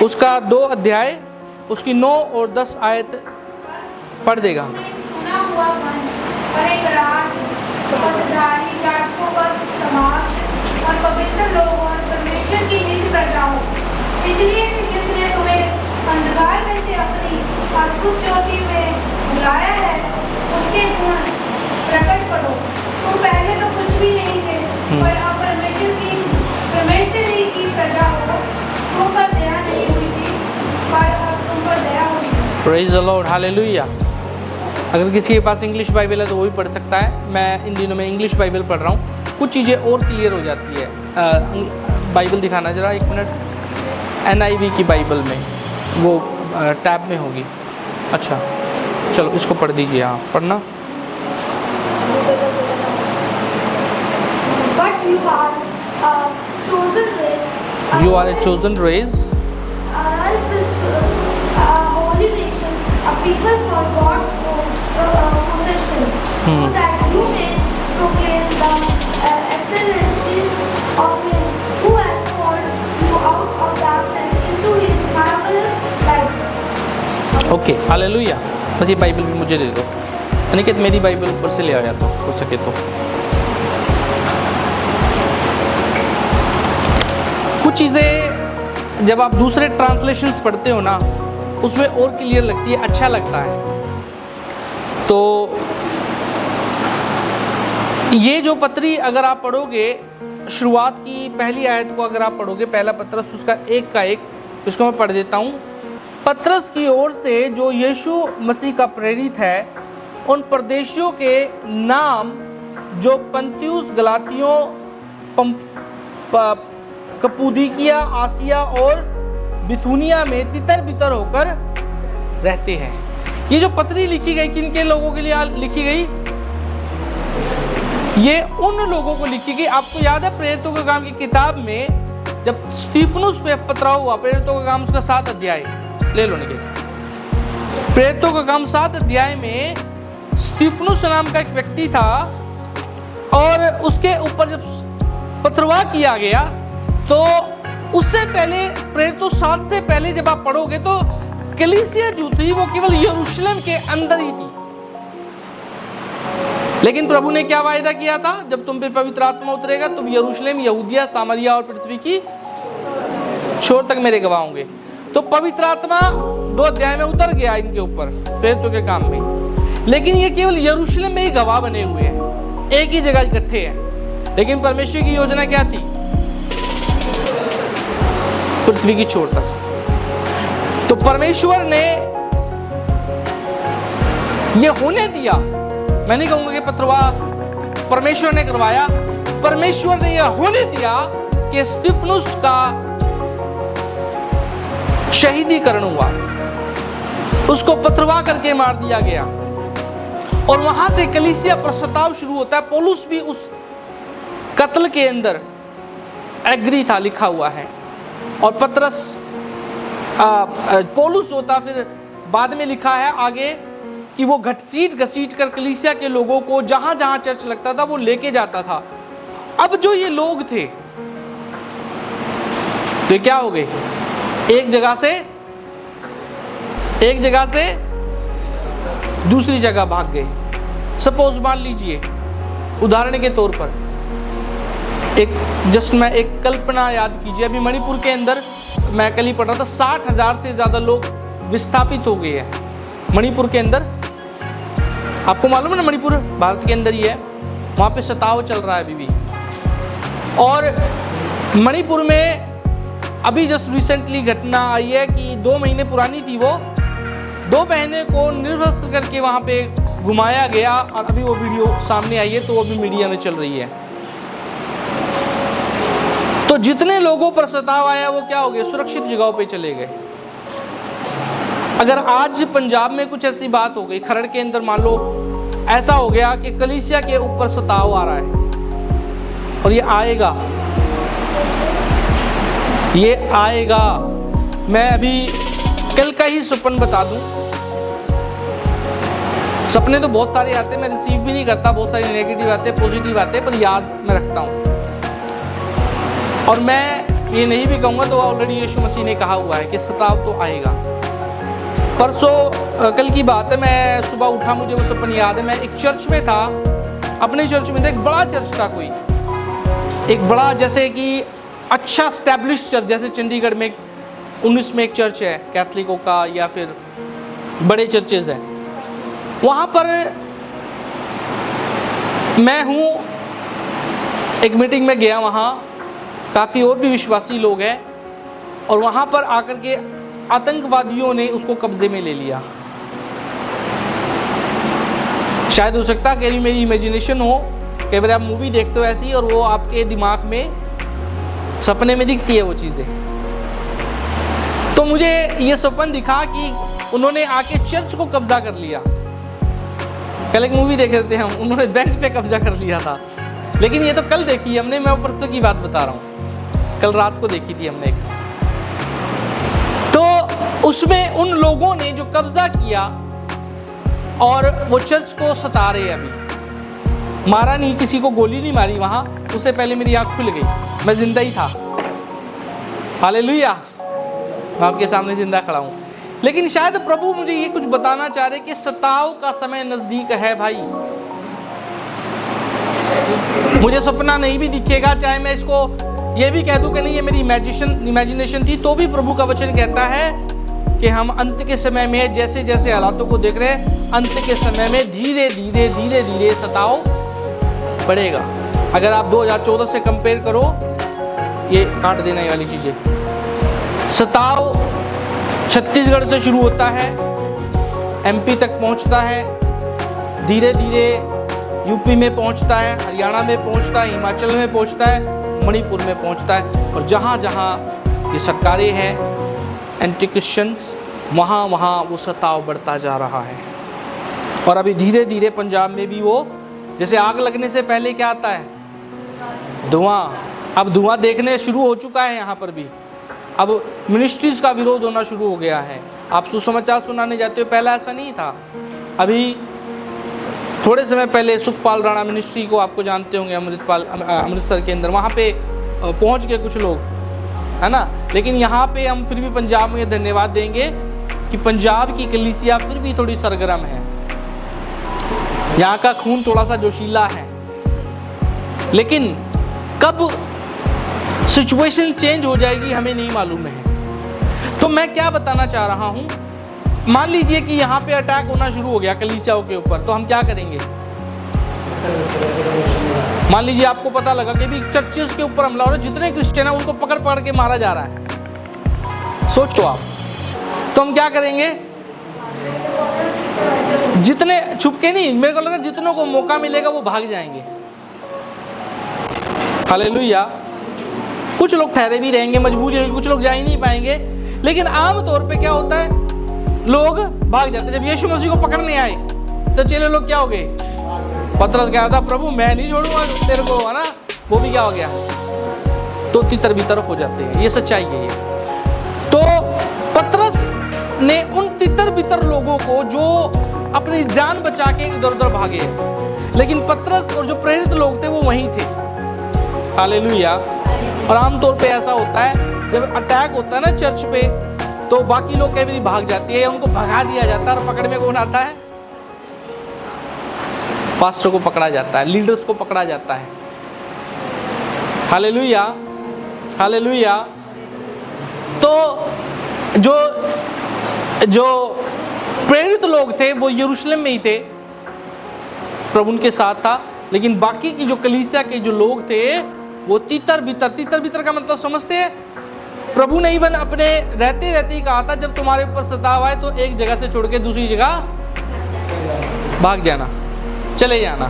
उसका 2 अध्याय उसकी 9 और 10 आयत पढ़ देगा। सुना हुआ मन और एक राज पदधारी जातकों का समाज और पवित्र लोग और परमेश्वर की निज प्रजा हो। इसलिए कि जिसने तुम्हें अंधकार में से अपनी अद्भुत ज्योति में बुलाया है, उसके गुण प्रकट करो। तुम पहले तो कुछ भी नहीं थे, पर अब परमेश्वर की प्रजा हो। तुम पर दया नहीं हुई थी, पर अब तुम पर दया हुई है। Praise the Lord, hallelujah. अगर किसी के पास इंग्लिश बाइबल है तो वो भी पढ़ सकता है। मैं इन दिनों में इंग्लिश बाइबल पढ़ रहा हूँ, कुछ चीज़ें और क्लियर हो जाती है। बाइबल दिखाना जरा 1 मिनट। NIV की बाइबल में वो टैब में होगी। अच्छा चलो इसको पढ़ दीजिए आप, पढ़ना। But you are a chosen race, You are a chosen race, a royal priesthood, a holy nation, a people for God's own possession, so that you may proclaim the excellencies of Him who has called you out of darkness into His marvelous light. Okay hallelujah. बस ये Bible भी मुझे दे दो, अनिकेत मेरी Bible ऊपर से ले आया तो हो सके तो। कुछ चीज़ें जब आप दूसरे ट्रांसलेशंस पढ़ते हो ना, उसमें और क्लियर लगती है, अच्छा लगता है। तो ये जो पत्री अगर आप पढ़ोगे, शुरुआत की पहली आयत को अगर आप पढ़ोगे, पहला पत्रस उसका 1 का 1, इसको मैं पढ़ देता हूँ। पत्रस की ओर से जो यीशु मसीह का प्रेरित है, उन प्रदेशियों के नाम जो पंतियुस, गलातियों, कपूदिकिया, आसिया और बिथुनिया में तितर बितर होकर रहते हैं। ये जो पत्री लिखी गई किन के लोगों के लिए लिखी गई? ये उन लोगों को लिखी गई। आपको याद है प्रेरितों के काम की किताब में जब स्टीफनुस पे पथराव हुआ, प्रेरितों का काम उसका 7 अध्याय ले लो निकल। प्रेरितों का काम 7 अध्याय में स्टीफनुस नाम का एक व्यक्ति था और उसके ऊपर जब पथरवाह किया गया तो उससे पहले प्रेरितों 7 से पहले जब आप पढ़ोगे तो कलीसिया जो थी वो केवल यरूशलेम के अंदर ही थी। लेकिन प्रभु ने क्या वायदा किया था? जब तुम पे पवित्र आत्मा उतरेगा तुम यरूशलेम, यहूदिया, सामरिया और पृथ्वी की छोर तक मेरे गवाह होंगे। तो पवित्र आत्मा 2 अध्याय में उतर गया इनके ऊपर प्रेरितों के काम में, लेकिन ये केवल यरूशलेम में ही गवाह बने हुए हैं, एक ही जगह इकट्ठे हैं। लेकिन परमेश्वर की योजना क्या थी? पृथ्वी की छोर तक। तो परमेश्वर ने ये होने दिया। मैं नहीं कहूंगा कि पथरवाह परमेश्वर ने करवाया, परमेश्वर ने यह होने दिया कि स्टीफनुस का शहीदीकरण हुआ, उसको पथरवाह करके मार दिया गया और वहां से कलीसिया पर सताव शुरू होता है। पौलुस भी उस कत्ल के अंदर एग्री था, लिखा हुआ है। और पतरस पौलुस होता, फिर बाद में लिखा है आगे कि वो घसीट कर कलीसिया के लोगों को जहां जहां चर्च लगता था वो लेके जाता था। अब जो ये लोग थे तो ये क्या हो गए? एक जगह से दूसरी जगह भाग गए। सपोज मान लीजिए उदाहरण के तौर पर एक कल्पना याद कीजिए। अभी मणिपुर के अंदर मैं कल ही पढ़ रहा था 60,000 से ज्यादा लोग विस्थापित हो गए हैं मणिपुर के अंदर। आपको मालूम है ना, मणिपुर भारत के अंदर ही है, वहां पे सताव चल रहा है अभी भी। और मणिपुर में अभी जस्ट रिसेंटली घटना आई है कि 2 महीने पुरानी थी, वो 2 बहनें को निर्वस्त्र करके वहां पे घुमाया गया और अभी वो वीडियो सामने आई है, तो वो भी मीडिया में चल रही है। तो जितने लोगों पर सताव आया वो क्या हो गए? सुरक्षित जगहों पे चले गए। अगर आज पंजाब में कुछ ऐसी बात हो गई, खरड़ के अंदर मान लो ऐसा हो गया कि कलीसिया के ऊपर सताव आ रहा है और ये आएगा। मैं अभी कल का ही सपन बता दूं। सपने तो बहुत सारे आते हैं, मैं रिसीव भी नहीं करता, बहुत सारी नेगेटिव आते हैं, पॉजिटिव आते हैं, पर याद मैं रखता हूं। और मैं ये नहीं भी कहूँगा तो ऑलरेडी यीशु मसीह ने कहा हुआ है कि सताव तो आएगा। परसों कल की बात है, मैं सुबह उठा, मुझे वो सपन याद है, मैं एक चर्च में था, अपने चर्च में था, एक बड़ा चर्च था, कोई एक बड़ा जैसे कि अच्छा स्टैब्लिश चर्च, जैसे चंडीगढ़ में 19 में एक चर्च है कैथलिकों का, या फिर बड़े चर्चेज हैं, वहाँ पर मैं हूँ, एक मीटिंग में गया, वहाँ काफ़ी और भी विश्वासी लोग हैं, और वहाँ पर आकर के आतंकवादियों ने उसको कब्जे में ले लिया। शायद हो सकता है कि मेरी इमेजिनेशन हो, कई बार आप मूवी देखते हो ऐसी और वो आपके दिमाग में सपने में दिखती है वो चीज़ें। तो मुझे ये सपन दिखा कि उन्होंने आके चर्च को कब्जा कर लिया। कल एक मूवी देख रहे थे हम, उन्होंने बैंक पे कब्जा कर लिया था, लेकिन ये तो कल देखी हमने, मैं परसों की बात बता रहा हूँ, कल रात को देखी थी हमने। तो उसमें उन लोगों ने जो कब्जा किया और वो चर्च को सता रहे, अभी मारा नहीं, किसी को गोली नहीं मारी वहां, उससे पहले मेरी आंख खुल गई, मैं जिंदा ही था। हालेलुया, मैं आपके सामने जिंदा खड़ा हूं। लेकिन शायद प्रभु मुझे ये कुछ बताना चाह रहे कि सताव का समय नजदीक है भाई। मुझे सपना नहीं भी दिखेगा, चाहे मैं इसको ये भी कह दूं कि नहीं ये मेरी इमेजिनेशन थी, तो भी प्रभु का वचन कहता है कि हम अंत के समय में जैसे जैसे हालातों को देख रहे हैं, अंत के समय में धीरे धीरे सताव बढ़ेगा। अगर आप 2014 से कंपेयर करो, ये काट देने वाली चीजें, सताव छत्तीसगढ़ से शुरू होता है, एमपी तक पहुंचता है, धीरे धीरे यूपी में पहुंचता है, हरियाणा में पहुंचता है, हिमाचल में पहुंचता है, मणिपुर में पहुंचता है, और जहाँ जहाँ ये सरकारें हैं एंटी क्रिश्चियन, वहाँ वहाँ वो सताव बढ़ता जा रहा है। और अभी धीरे धीरे पंजाब में भी वो, जैसे आग लगने से पहले क्या आता है, धुआं, अब धुआं देखने शुरू हो चुका है यहाँ पर भी। अब मिनिस्ट्रीज का विरोध होना शुरू हो गया है। आप सुसमाचार सुनाने जाते हो, पहले ऐसा नहीं था। अभी थोड़े समय पहले सुखपाल राणा मिनिस्ट्री को आपको जानते होंगे, अमृतसर के अंदर, वहाँ पे पहुँच गए कुछ लोग, है ना। लेकिन यहाँ पे हम फिर भी पंजाब में धन्यवाद देंगे कि पंजाब की कलीसिया फिर भी थोड़ी सरगर्म है, यहाँ का खून थोड़ा सा जोशीला है। लेकिन कब सिचुएशन चेंज हो जाएगी हमें नहीं मालूम है। तो मैं क्या बताना चाह रहा हूँ, मान लीजिए कि यहाँ पे अटैक होना शुरू हो गया कलीसियाओं के ऊपर, तो हम क्या करेंगे? मान लीजिए आपको पता लगा कि भी चर्चेस के ऊपर हमला हो रहा है, जितने क्रिश्चियन है उनको पकड़ पकड़ के मारा जा रहा है, सोचो आप, तो हम क्या करेंगे? जितने छुप के नहीं, मेरे को लगा जितनों को मौका मिलेगा वो भाग जाएंगे। हालेलुया। कुछ लोग ठहरे भी रहेंगे, मजबूरी होगी, कुछ लोग जा ही नहीं पाएंगे। लेकिन आम तौर पे क्या होता है, लोग भाग जाते। जब यीशु मसीह को पकड़ने आए तो चेले लोग क्या हो गए? पतरस क्या था, प्रभु मैं नहीं छोड़ूंगा तेरे को, है ना, वो भी क्या हो गया, तो तितर बितर हो जाते हैं। ये सच्चाई है ये। तो पतरस ने उन तितर बितर लोगों को जो अपनी जान बचा के इधर उधर भागे, लेकिन पतरस और जो प्रेरित लोग थे वो वहीं थे। हालेलुया। और आमतौर पे ऐसा होता है जब अटैक होता है ना चर्च पे, तो बाकी लोग कई बार भाग जाती है, उनको भगा दिया जाता है, और पकड़ में कौन आता है? पास्टर को पकड़ा जाता है, लीडर्स को पकड़ा जाता है। Hallelujah, hallelujah. तो जो प्रेरित लोग थे वो यरूशलेम में ही थे, प्रभु उनके साथ था, लेकिन बाकी की जो कलीसिया के जो लोग थे वो तितर बितर का मतलब समझते हैं? प्रभु ने इवन अपने रहते रहते ही कहा था, जब तुम्हारे ऊपर सताव आए तो एक जगह से छोड़ के दूसरी जगह भाग जाना, चले जाना।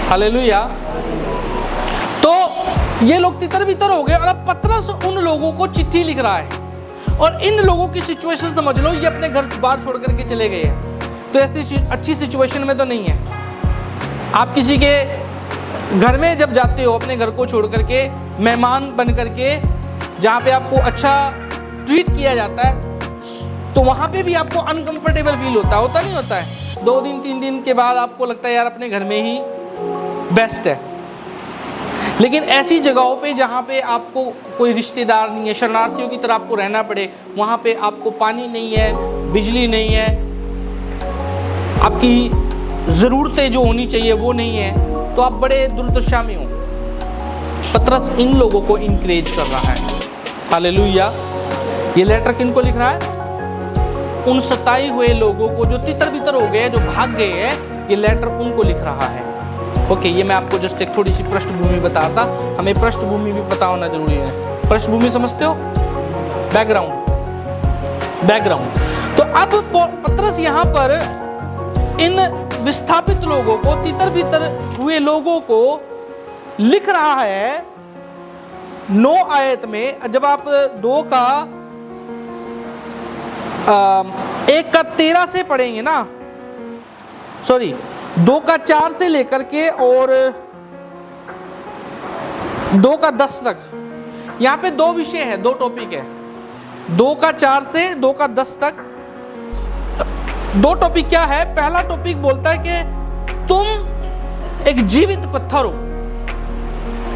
हालेलुया। तो ये लोग तितर बितर हो गए, और अब पतरस उन लोगों को चिट्ठी लिख रहा है, और इन लोगों की सिचुएशन समझ लो, ये अपने घर बार छोड़ करके चले गए हैं, तो ऐसी अच्छी सिचुएशन में तो नहीं है। आप किसी के घर में जब जाते हो, अपने घर को छोड़ करके, मेहमान बन करके, जहाँ पे आपको अच्छा ट्रीट किया जाता है, तो वहाँ पे भी आपको अनकंफर्टेबल फील होता नहीं होता है? 2 दिन 3 दिन के बाद आपको लगता है यार अपने घर में ही बेस्ट है। लेकिन ऐसी जगहों पे जहाँ पे आपको कोई रिश्तेदार नहीं है, शरणार्थियों की तरह आपको रहना पड़े, वहाँ पे आपको पानी नहीं है, बिजली नहीं है, आपकी ज़रूरतें जो होनी चाहिए वो नहीं है, तो आप बड़े दुर्दशा में हो। पतरस इन लोगों को इंकरेज कर रहा है। हालेलुया। ये लेटर किनको लिख रहा है? उन सताए हुए लोगों को जो तितर बितर हो गए, जो भाग गए हैं, ये लेटर उनको लिख रहा है। ओके, ये मैं आपको जस्ट एक थोड़ी सी पृष्ठभूमि बताता। हमें पृष्ठभूमि भी पता होना जरूरी है। पृष्ठभूमि समझते हो? बैकग्राउंड। तो अब पतरस यहाँ पर इन विस्थापित लोगों को, तितर बितर हुए लोगों को लिख रहा है 9 आयत में। जब आप 2 का 1 का 13 से पढ़ेंगे ना, सॉरी 2 का 4 से लेकर के और 2 का 10 तक, यहाँ पे 2 विषय है, 2 टॉपिक है। 2 का 4 से 2 का 10 तक 2 टॉपिक क्या है? पहला टॉपिक बोलता है कि तुम एक जीवित पत्थर हो।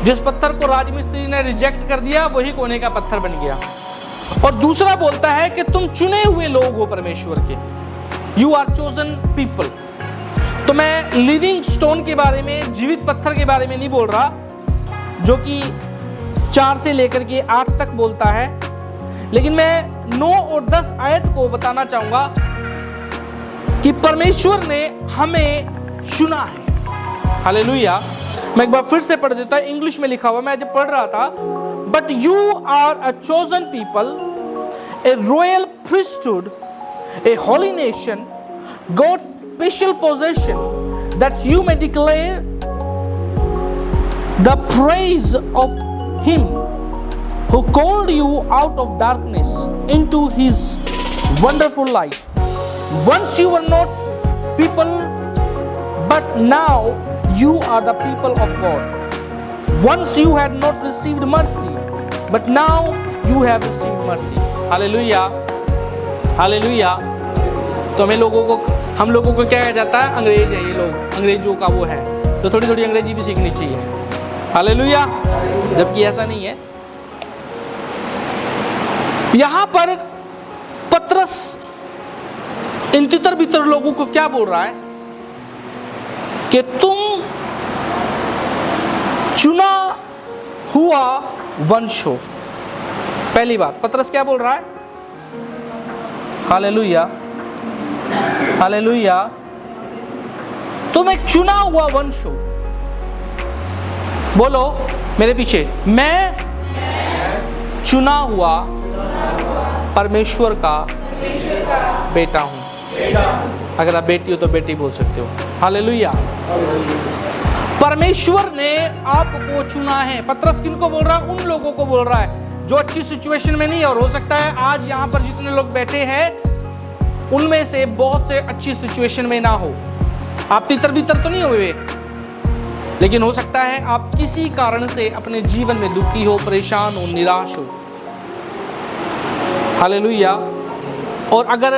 जिस पत्थर को राजमिस्त्री ने रिजेक्ट कर दिया वही कोने का पत्थर बन गया। और दूसरा बोलता है कि तुम चुने हुए लोग हो परमेश्वर के, यू आर चोजन पीपल। तो मैं लिविंग स्टोन के बारे में, जीवित पत्थर के बारे में नहीं बोल रहा, जो कि 4 से लेकर के 8 तक बोलता है, लेकिन मैं 9 और 10 आयत को बताना चाहूंगा कि परमेश्वर ने हमें चुना है। हालेलुया। मैं एक बार फिर से पढ़ देता हूं, इंग्लिश में लिखा हुआ, मैं जब पढ़ रहा था, but you are a chosen people, a royal priesthood, a holy nation, God's special possession, that you may declare the praise of him who called you out of darkness into his wonderful light. Once you were not people, but now you are the people of God. Once you had not received mercy, but now you have received mercy. Hallelujah, hallelujah. तो हम लोगों को क्या कहा जाता है? अंग्रेज है ये लोग, अंग्रेजों का वो है, तो थोड़ी थोड़ी अंग्रेजी भी सीखनी चाहिए। हालेलुया। जबकि ऐसा नहीं है। यहां पर पतरस इन तितर बितर लोगों को क्या बोल रहा है कि तुम चुना हुआ वंश हो। पहली बात, पतरस क्या बोल रहा है? Hallelujah, hallelujah. तुम एक चुना हुआ वंश हो। बोलो मेरे पीछे, मैं चुना हुआ परमेश्वर का बेटा हूं। अगर आप बेटी हो तो बेटी बोल सकते हो। हालेलुया। परमेश्वर ने आपको चुना है। पतरस किनको बोल रहा है? उन लोगों को बोल रहा है जो अच्छी सिचुएशन में नहीं है। और हो सकता है आज यहां पर जितने लोग बैठे हैं उनमें से बहुत से अच्छी सिचुएशन में ना हो। आप तितर बितर तो नहीं हुए, लेकिन हो सकता है आप किसी कारण से अपने जीवन में दुखी हो, परेशान हो, निराश हो। हालेलुया। और अगर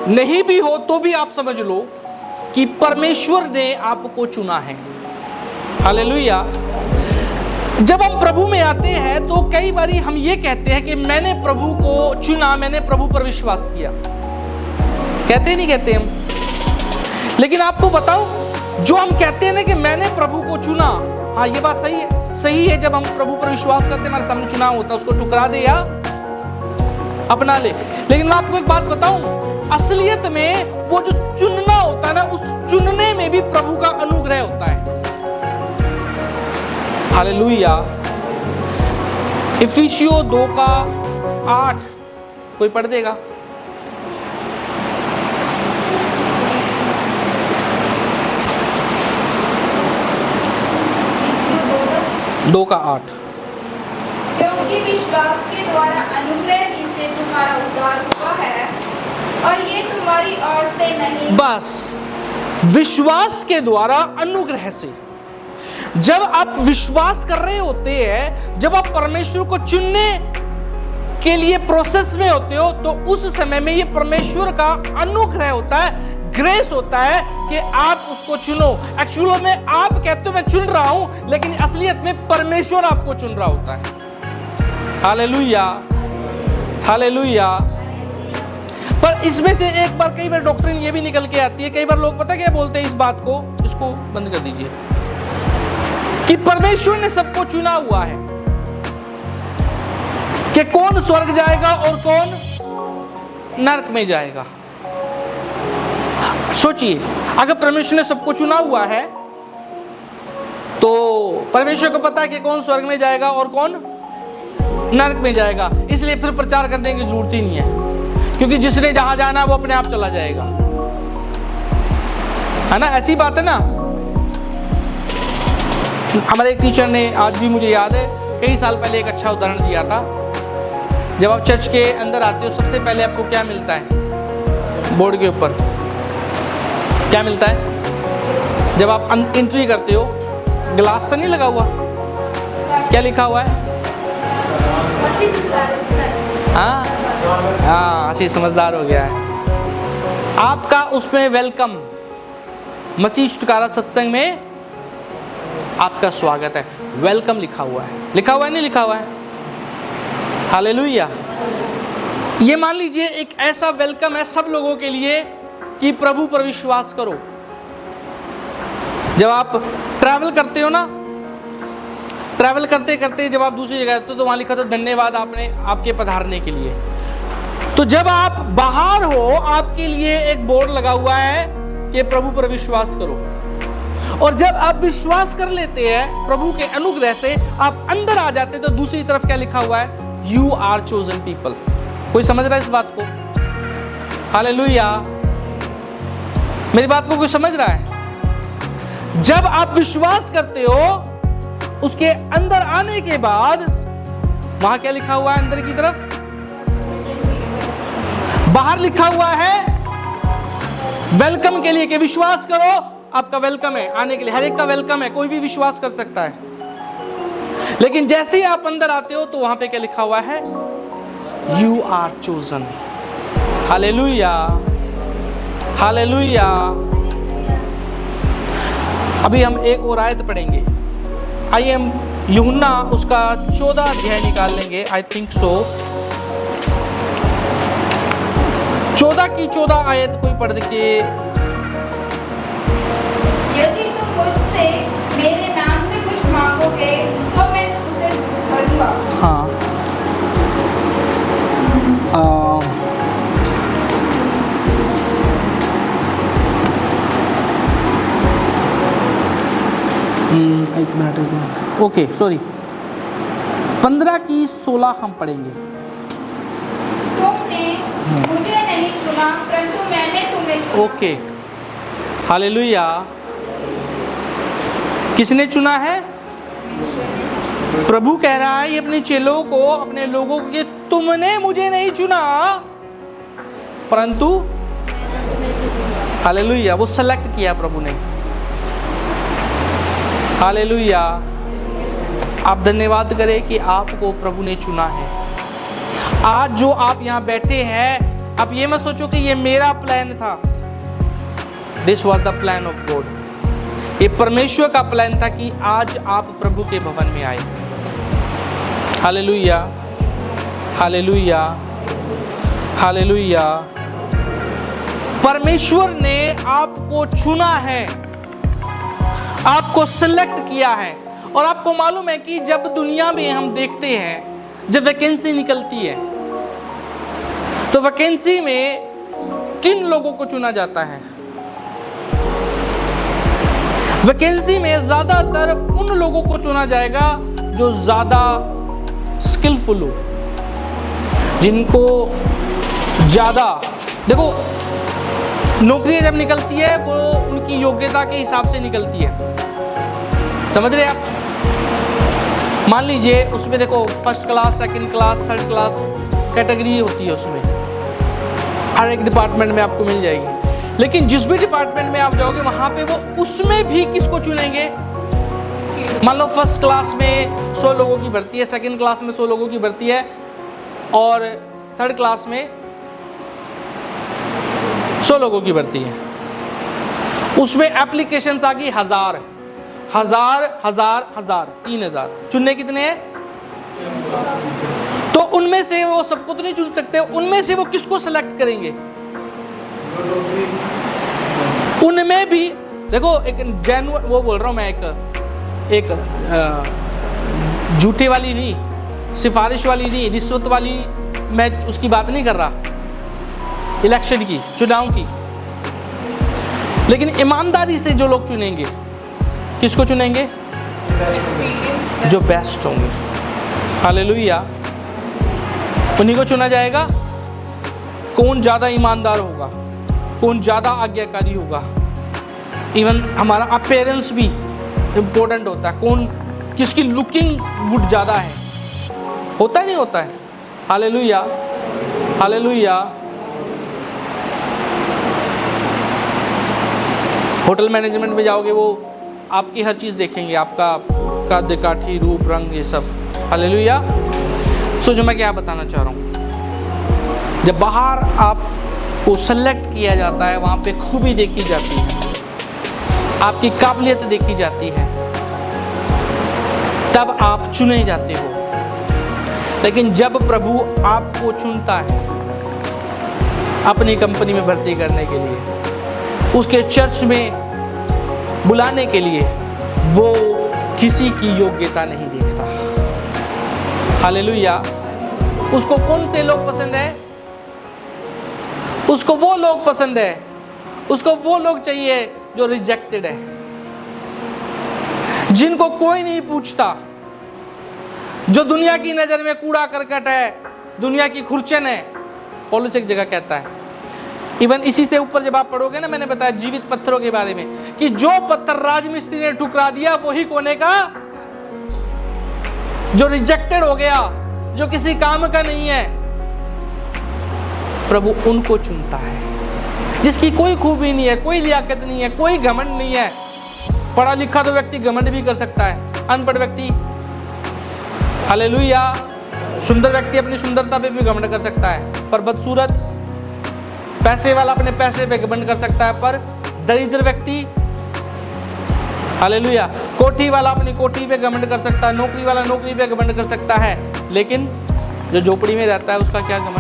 नहीं भी हो तो भी आप समझ लो कि परमेश्वर ने आपको चुना है। हालेलुया। जब हम प्रभु में आते हैं तो कई बारी हम ये कहते हैं कि मैंने प्रभु को चुना, मैंने प्रभु पर विश्वास किया। कहते नहीं कहते हम? लेकिन आपको बताऊं, जो हम कहते हैं ना कि मैंने प्रभु को चुना, हाँ ये बात सही है। सही है, जब हम प्रभु पर विश्वास करते हैं, हमारे सामने चुनाव होता है, उसको ठुकरा दे या अपना ले। लेकिन मैं आपको एक बात बताऊं, असलियत में वो जो चुनना होता है ना, उस चुनने में भी प्रभु का अनुग्रह होता है। हालेलुया। इफिसियों 2 का 8 कोई पढ़ देगा? दो का 8। क्योंकि विश्वास के द्वारा अनुग्रह ही से तुम्हारा उद्धार हुआ है, और ये तुम्हारी ओर से नहीं। बस विश्वास के द्वारा, अनुग्रह से। जब आप विश्वास कर रहे होते हैं, जब आप परमेश्वर को चुनने के लिए प्रोसेस में होते हो, तो उस समय में ये परमेश्वर का अनुग्रह होता है, ग्रेस होता है कि आप उसको चुनो। एक्चुअली में आप कहते हो मैं चुन रहा हूं, लेकिन असलियत में परमेश्वर आपको चुन रहा होता है। Hallelujah, hallelujah. पर इसमें से एक बार कई बार डॉक्ट्रिन ये भी निकल के आती है, कई बार लोग पता क्या बोलते हैं इस बात को, इसको बंद कर दीजिए, कि परमेश्वर ने सबको चुना हुआ है कि कौन स्वर्ग जाएगा और कौन नरक में जाएगा। सोचिए, अगर परमेश्वर ने सबको चुना हुआ है तो परमेश्वर को पता है कि कौन स्वर्ग में जाएगा और कौन नरक में जाएगा, इसलिए फिर प्रचार करने की जरूरत ही नहीं है, क्योंकि जिसने जहां जाना है वो अपने आप चला जाएगा, है ना। ऐसी बात है ना। हमारे एक टीचर ने, आज भी मुझे याद है, कई साल पहले एक अच्छा उदाहरण दिया था। जब आप चर्च के अंदर आते हो सबसे पहले आपको क्या मिलता है? बोर्ड के ऊपर क्या मिलता है? जब आप एंट्री करते हो, ग्लास से नहीं लगा हुआ, क्या लिखा हुआ है? हाँ हाँ, आशीष समझदार हो गया है। आपका उसमें वेलकम, मसीह छुटकारा सत्संग में आपका स्वागत है, वेलकम लिखा हुआ है। लिखा हुआ है नहीं लिखा हुआ है? हालेलुया। ये मान लीजिए एक ऐसा वेलकम है सब लोगों के लिए कि प्रभु पर विश्वास करो। जब आप ट्रैवल करते हो ना, ट्रैवल करते करते जब आप दूसरी जगह आते हो तो वहां लिखा था धन्यवाद आपके पधारने के लिए। तो जब आप बाहर हो, आपके लिए एक बोर्ड लगा हुआ है कि प्रभु पर विश्वास करो, और जब आप विश्वास कर लेते हैं प्रभु के अनुग्रह से, आप अंदर आ जाते हैं तो दूसरी तरफ क्या लिखा हुआ है? You are chosen people. कोई समझ रहा है इस बात को? हालेलुया। मेरी बात को कोई समझ रहा है? जब आप विश्वास करते हो, उसके अंदर आने के बाद वहां क्या लिखा हुआ है? अंदर की तरफ बाहर लिखा हुआ है वेलकम के लिए कि विश्वास करो, आपका वेलकम है आने के लिए। हर एक का वेलकम है, कोई भी विश्वास कर सकता है। लेकिन जैसे ही आप अंदर आते हो तो वहां पे क्या लिखा हुआ है? You are chosen. Hallelujah, hallelujah. अभी हम एक और आयत पढ़ेंगे। आइए हम यूहन्ना उसका 14 अध्याय निकाल लेंगे, आई थिंक सो। 14 की 14 आयत कोई पढ़ के। यदि तुम मुझसे मेरे नाम से कुछ मांगोगे तो मैं उसे करूंगा। हाँ, एक मिनट। ओके, सॉरी, 15 की 16 हम पढ़ेंगे। तुमने मुझे नहीं चुना परंतु मैंने तुम्हें चुना। Okay, hallelujah. किसने चुना है? प्रभु कह रहा है ये अपने चेलों को, अपने लोगों को, तुमने मुझे नहीं चुना परंतु, हालेलुया, वो सेलेक्ट किया प्रभु ने। हालेलुया। आप धन्यवाद करें कि आपको प्रभु ने चुना है। आज जो आप यहाँ बैठे हैं, आप ये मत सोचो कि ये मेरा प्लान था। This was the plan of God. ये परमेश्वर का प्लान था कि आज आप प्रभु के भवन में आए। Hallelujah, hallelujah, hallelujah. परमेश्वर ने आपको चुना है, आपको सिलेक्ट किया है। और आपको मालूम है कि जब दुनिया में हम देखते हैं, जब वैकेंसी निकलती है, तो वैकेंसी में किन लोगों को चुना जाता है? वैकेंसी में ज्यादातर उन लोगों को चुना जाएगा जो ज्यादा स्किलफुल हो, जिनको ज्यादा, देखो नौकरी जब निकलती है वो उनकी योग्यता के हिसाब से निकलती है, समझ रहे आप? मान लीजिए उसमें देखो first class, second class, third class category होती है उसमें, हर एक डिपार्टमेंट में आपको मिल जाएगी। लेकिन जिस भी डिपार्टमेंट में आप जाओगे वहां पे वो उसमें भी किसको चुनेंगे? मान लो फर्स्ट क्लास में 100 लोगों की भर्ती है, सेकंड क्लास में 100 लोगों की भर्ती है, और थर्ड क्लास में 100 लोगों की भर्ती है। उसमें एप्लीकेशंस आ गई 1000, 3000। चुनने कितने हैं? तो उनमें से वो सबको तो नहीं चुन सकते, उनमें से वो किसको सेलेक्ट करेंगे? उनमें भी देखो, एक जेन्युइन, वो बोल रहा हूं मैं, एक झूठे वाली नहीं, सिफारिश वाली नहीं, रिश्वत वाली मैं उसकी बात नहीं कर रहा, इलेक्शन की, चुनाव की। लेकिन ईमानदारी से जो लोग चुनेंगे, किसको चुनेंगे? जो बेस्ट होंगे। हालेलुया, उन्हीं को चुना जाएगा। कौन ज्यादा ईमानदार होगा, कौन ज्यादा आज्ञाकारी होगा। इवन हमारा अपीयरेंस भी इम्पोर्टेंट होता है, कौन किसकी लुकिंग गुड ज्यादा है, होता है नहीं होता है? Hallelujah, hallelujah. होटल मैनेजमेंट में जाओगे, वो आपकी हर चीज़ देखेंगे, आपका कद काठी, रूप, रंग, ये सब। हालेलुया। सो जो मैं क्या बताना चाह रहा हूँ, जब बाहर आपको सेलेक्ट किया जाता है, वहाँ पे खूबी देखी जाती है, आपकी काबिलियत देखी जाती है, तब आप चुने जाते हो। लेकिन जब प्रभु आपको चुनता है अपनी कंपनी में भर्ती करने के लिए, उसके चर्च में बुलाने के लिए, वो किसी की योग्यता नहीं देखता। हालेलुया। उसको कौन से लोग पसंद है? उसको वो लोग पसंद है, उसको वो लोग चाहिए जो रिजेक्टेड है, जिनको कोई नहीं पूछता, जो दुनिया की नजर में कूड़ा करकट है, दुनिया की खुरचन है। पौलुस एक जगह कहता है, इवन इसी से ऊपर जब आप पढ़ोगे ना, मैंने बताया जीवित पत्थरों के बारे में, कि जो पत्थर राजमिस्त्री ने ठुकरा दिया वही कोने का, जो रिजेक्टेड हो गया, जो किसी काम का नहीं है, प्रभु उनको चुनता है, जिसकी कोई खूबी नहीं है, कोई लियाकत नहीं है, कोई घमंड नहीं है। पढ़ा लिखा तो व्यक्ति घमंड भी कर सकता है, अनपढ़ व्यक्ति, हालेलुया, सुंदर व्यक्ति अपनी सुंदरता पे भी घमंड कर सकता है, पर बदसूरत, पैसे वाला अपने पैसे पे घमंड कर सकता है, पर दरिद्र व्यक्ति, हालेलुया, कोठी वाला अपनी कोठी पे घमंड कर सकता है, नौकरी वाला नौकरी पे घमंड कर सकता है, लेकिन जो झोपड़ी में रहता है उसका क्या घमंड?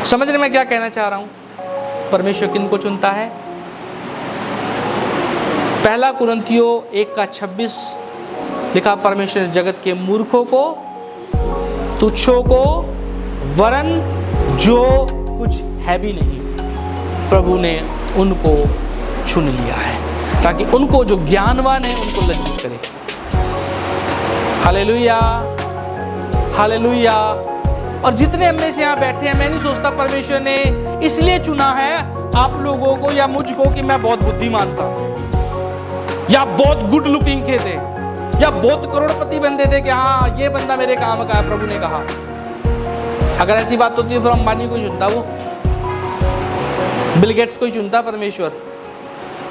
समझ रहे मैं क्या कहना चाह रहा हूं? परमेश्वर किनको चुनता है? पहला कुरिन्थियों 1:26 लिखा, परमेश्वर ने जगत के मूर्खों को, तुच्छों को, वरन जो कुछ है भी नहीं, प्रभु ने उनको चुन लिया है, ताकि उनको जो ज्ञानवान है उनको लज्जित करे। Hallelujah, hallelujah. और जितने हम में से यहाँ बैठे हैं, मैं नहीं सोचता परमेश्वर ने इसलिए चुना है आप लोगों को या मुझको कि मैं बहुत बुद्धिमान था, या बहुत गुड लुकिंग थे, या बहुत करोड़पति बंदे थे कि हाँ ये बंदा मेरे काम का है। प्रभु ने कहा, अगर ऐसी बात होती है फिर अंबानी को ही चुनता, वो बिल गेट्स को ही चुनता परमेश्वर,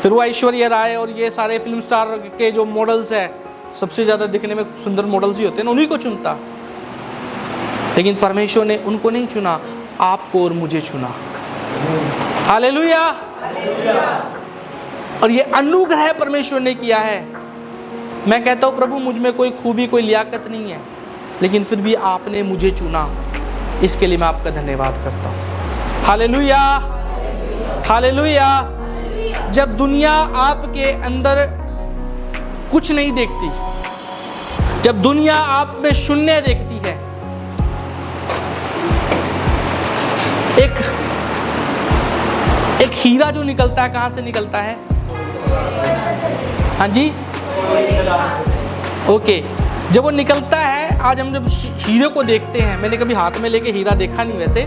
फिर वो ऐश्वर्या राय और ये सारे फिल्म स्टार के जो मॉडल्स है, सबसे ज्यादा दिखने में सुंदर मॉडल्स ही होते हैं, उन्हीं को चुनता। लेकिन परमेश्वर ने उनको नहीं चुना, आपको और मुझे चुना। हालेलुया। और ये अनुग्रह परमेश्वर ने किया है। मैं कहता हूं प्रभु मुझ में कोई खूबी, कोई लियाकत नहीं है, लेकिन फिर भी आपने मुझे चुना, इसके लिए मैं आपका धन्यवाद करता हूं। Hallelujah, hallelujah. जब दुनिया आपके अंदर कुछ नहीं देखती, जब दुनिया आप में शून्य देखती है, एक हीरा जो निकलता है, कहां से निकलता है? हाँ जी, ओके। जब वो निकलता है, आज हम जब हीरे को देखते हैं, मैंने कभी हाथ में लेके हीरा देखा नहीं वैसे,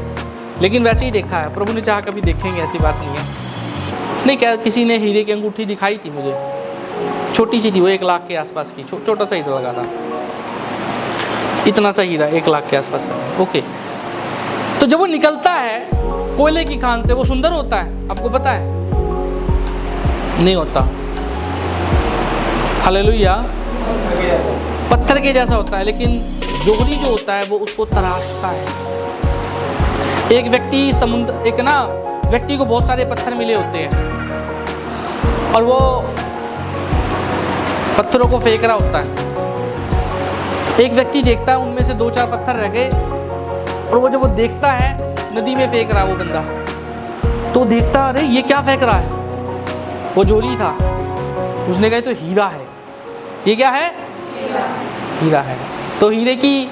लेकिन वैसे ही देखा है। प्रभु ने चाहा कभी देखेंगे, ऐसी बात नहीं है। नहीं, क्या किसी ने हीरे की अंगूठी दिखाई थी मुझे, छोटी सी थी वो, 1 लाख के आसपास की, छोटा सा हीरा लगा था, इतना सा हीरा 1 लाख के आसपास का। ओके, तो जब वो निकलता है कोयले की खान से, वो सुंदर होता है, आपको पता है? नहीं होता। हालेलुया। पत्थर के जैसा होता है, लेकिन जोहरी जो होता है वो उसको तराशता है। एक व्यक्ति व्यक्ति को बहुत सारे पत्थर मिले होते हैं, और वो पत्थरों को फेंक रहा होता है। एक व्यक्ति देखता है उनमें से 2-4 पत्थर रह गए, और वो जब वो देखता है नदी में फेंक रहा है वो बंदा, तो देखता अरे ये क्या फेंक रहा है, वो जोरी था। उसने कहा तो हीरा है, ये क्या है? हीरा है। तो हीरे की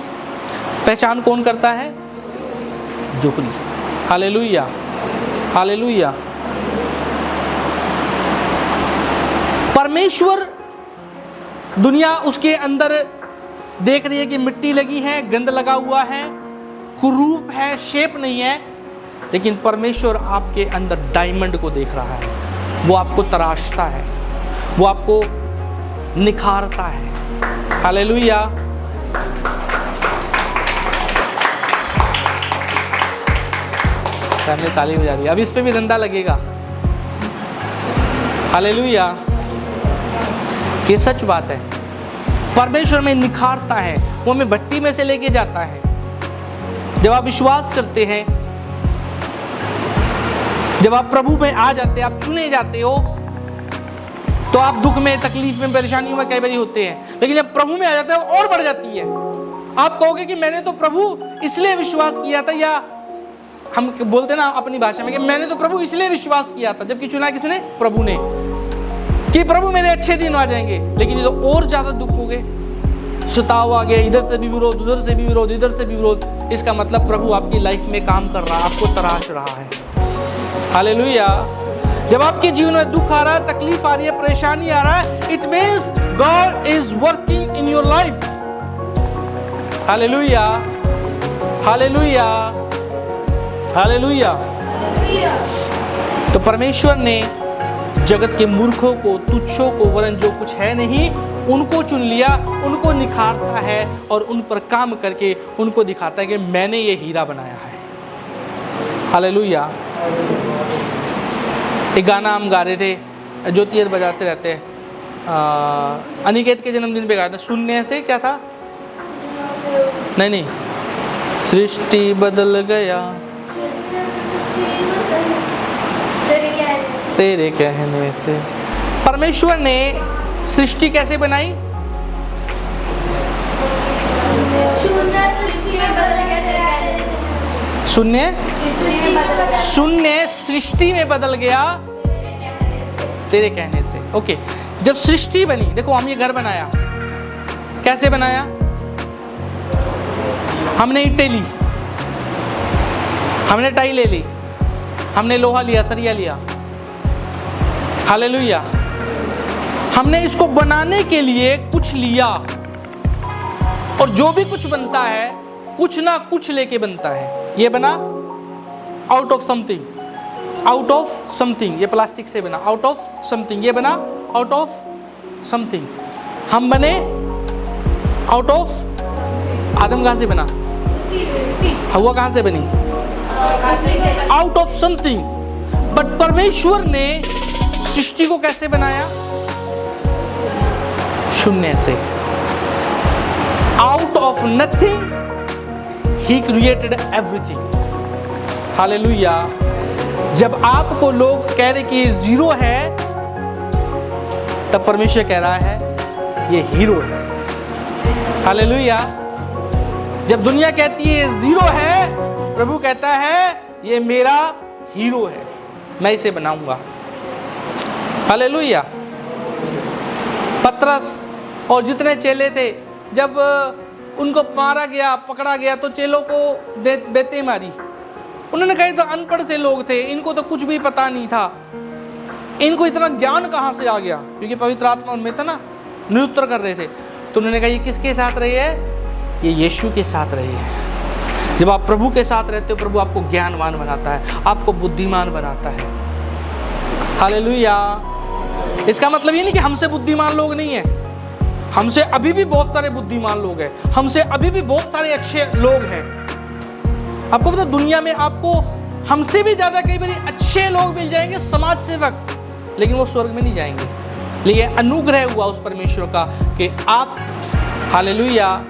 पहचान कौन करता है? जोहरी। Hallelujah, hallelujah. परमेश्वर, दुनिया उसके अंदर देख रही है कि मिट्टी लगी है, गंद लगा हुआ है, कुरूप है, शेप नहीं है, लेकिन परमेश्वर आपके अंदर डायमंड को देख रहा है। वो आपको तराशता है, वो आपको निखारता है। हालेलुया। सामने ताली बजा रही है, अब इस पे भी धंधा लगेगा। हालेलुया। ये सच बात है। परमेश्वर में निखारता है, वो हमें भट्टी में से लेके जाता है। जब आप विश्वास करते हैं, जब आप प्रभु में आ जाते हैं, आप चुने जाते हो, तो आप दुख में, तकलीफ में, परेशानियों में कई बार होते हैं, लेकिन जब प्रभु में आ जाते हैं और बढ़ जाती है। आप कहोगे कि मैंने तो प्रभु इसलिए विश्वास किया था, या हम बोलते ना अपनी भाषा में कि मैंने तो प्रभु इसलिए विश्वास किया था, जबकि चुना किसने? प्रभु ने, कि प्रभु मेरे अच्छे दिन आ जाएंगे। लेकिन ये तो और ज्यादा दुख हो गए, सताव आ गया, इधर से भी विरोध, उधर से भी विरोध, इधर से भी विरोध। इसका मतलब प्रभु आपकी लाइफ में काम कर रहा है, आपको तराश रहा है। हालेलुया। जब आपके जीवन में दुख आ रहा है, तकलीफ आ रही है, परेशानी आ रहा है, it means God is working in your life. Hallelujah, hallelujah, hallelujah. तो परमेश्वर ने जगत के मूर्खों को, तुच्छों को, वरन जो कुछ है नहीं, उनको चुन लिया, उनको निखारता है और उन पर काम करके उनको दिखाता है कि मैंने ये हीरा बनाया है। हालेलुया। एक गाना हम गा रहे थे, ज्योति बजाते रहते हैं, अनिकेत के जन्मदिन पे गाया था। सुनने से क्या था? नहीं, सृष्टि बदल गया तेरे कहने से। परमेश्वर ने सृष्टि कैसे बनाई? शून्य सृष्टि में बदल गया तेरे कहने से। ओके, जब सृष्टि बनी, देखो हम ये घर बनाया, कैसे बनाया? हमने ईंटें ली, हमने टाई ले ली, हमने लोहा लिया, सरिया लिया। हालेलुया। हमने इसको बनाने के लिए कुछ लिया, और जो भी कुछ बनता है कुछ ना कुछ लेके बनता है। ये बना out of something, out of something. ये प्लास्टिक से बना, आउट ऑफ समथिंग। ये बना आउट ऑफ समथिंग। हम बने आउट ऑफ, आदम कहां से बना? हवा कहां से बनी? Out of something. बट परमेश्वर ने सृष्टि को कैसे बनाया? शून्य से। Out of nothing he created everything. Hallelujah. जब आपको लोग कह रहे कि ये जीरो है, तब परमेश्वर कह रहा है ये हीरो है। हालेलुया। जब दुनिया कहती है ये जीरो है, प्रभु कहता है ये मेरा हीरो है, मैं इसे बनाऊंगा। हालेलुया। पतरस और जितने चेले थे, जब उनको मारा गया, पकड़ा गया, तो चेलों को बेते मारी। उन्होंने कहा तो अनपढ़ से लोग थे, इनको तो कुछ भी पता नहीं था, इनको इतना ज्ञान कहाँ से आ गया? क्योंकि पवित्र आत्मा उनमें था ना, निरुत्तर कर रहे थे। तो उन्होंने कहा ये किसके साथ रही है? ये यीशु के साथ रही है। जब आप प्रभु के साथ रहते हो, प्रभु आपको ज्ञानवान बनाता है, आपको बुद्धिमान बनाता है। हालेलुया। इसका मतलब ये नहीं कि हमसे बुद्धिमान लोग नहीं है, हमसे अभी भी बहुत सारे बुद्धिमान लोग हैं, हमसे अभी भी बहुत सारे अच्छे लोग हैं। आपको पता दुनिया में आपको हमसे भी ज्यादा कई बार अच्छे लोग मिल जाएंगे, समाज सेवक, लेकिन वो स्वर्ग में नहीं जाएंगे। लेकिन अनुग्रह हुआ उस परमेश्वर का कि आप, hallelujah,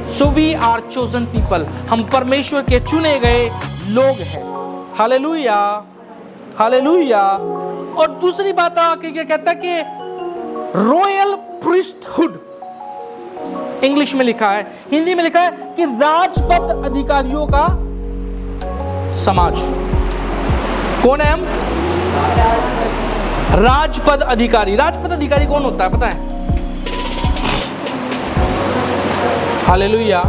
so we are chosen people, हम परमेश्वर के चुने गए लोग हैं। Hallelujah, hallelujah. और दूसरी बात आके क्या कहता है कि रॉयल प्रीस्टहुड, इंग्लिश में लिखा है, हिंदी में लिखा है कि राजपद अधिकारियों का समाज। कौन है हम? राजपद अधिकारी। राजपद अधिकारी कौन होता है पता है? Hallelujah,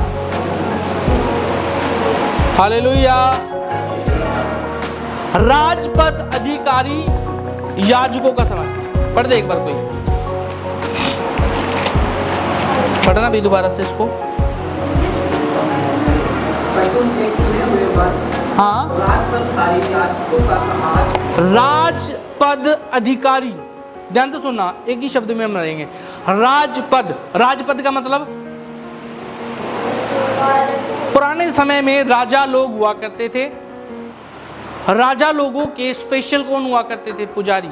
hallelujah. राजपद अधिकारी याजकों का समाज। पढ़ दे एक बार कोई, पढ़ना भी दोबारा से इसको। हाँ, राजपद अधिकारी, ध्यान से सुनना, एक ही शब्द में हम रहेंगे। राजपद, राजपद का मतलब पुराने समय में राजा लोग हुआ करते थे। राजा लोगों के स्पेशल कौन हुआ करते थे? पुजारी।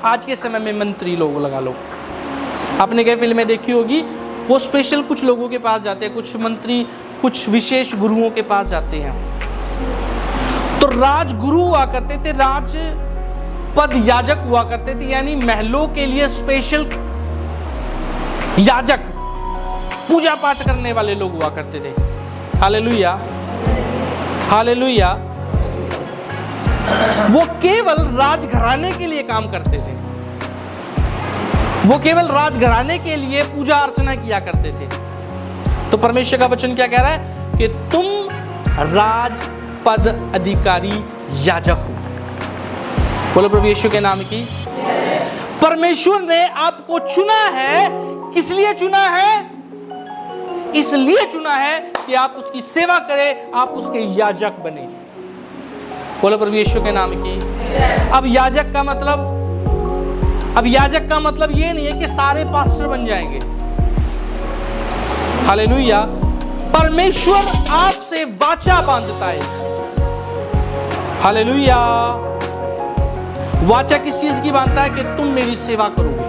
आज के समय में मंत्री लोग लगा लो, आपने कई फिल्में देखी होगी, वो स्पेशल कुछ लोगों के पास जाते हैं, कुछ मंत्री कुछ विशेष गुरुओं के पास जाते हैं। तो राजगुरु हुआ करते थे, राजपद याजक हुआ करते थे, यानी महलों के लिए स्पेशल याजक, पूजा पाठ करने वाले लोग हुआ करते थे। Hallelujah, hallelujah. वो केवल राजघराने के लिए काम करते थे, वो केवल राजघराने के लिए पूजा अर्चना किया करते थे। तो परमेश्वर का वचन क्या कह रहा है कि तुम राजपद अधिकारी याजक हो। बोलो प्रभु यीशु के नाम की। परमेश्वर ने आपको चुना है, किस लिए चुना है? इसलिए चुना है कि आप उसकी सेवा करें, आप उसके याजक बने। बोलो प्रभु यीशु के नाम की। अब याजक का मतलब ये नहीं है कि सारे पास्टर बन जाएंगे। हालेलुया। परमेश्वर आपसे वाचा बांधता है। हालेलुया। वाचा किस चीज की बांधता है? कि तुम मेरी सेवा करोगे।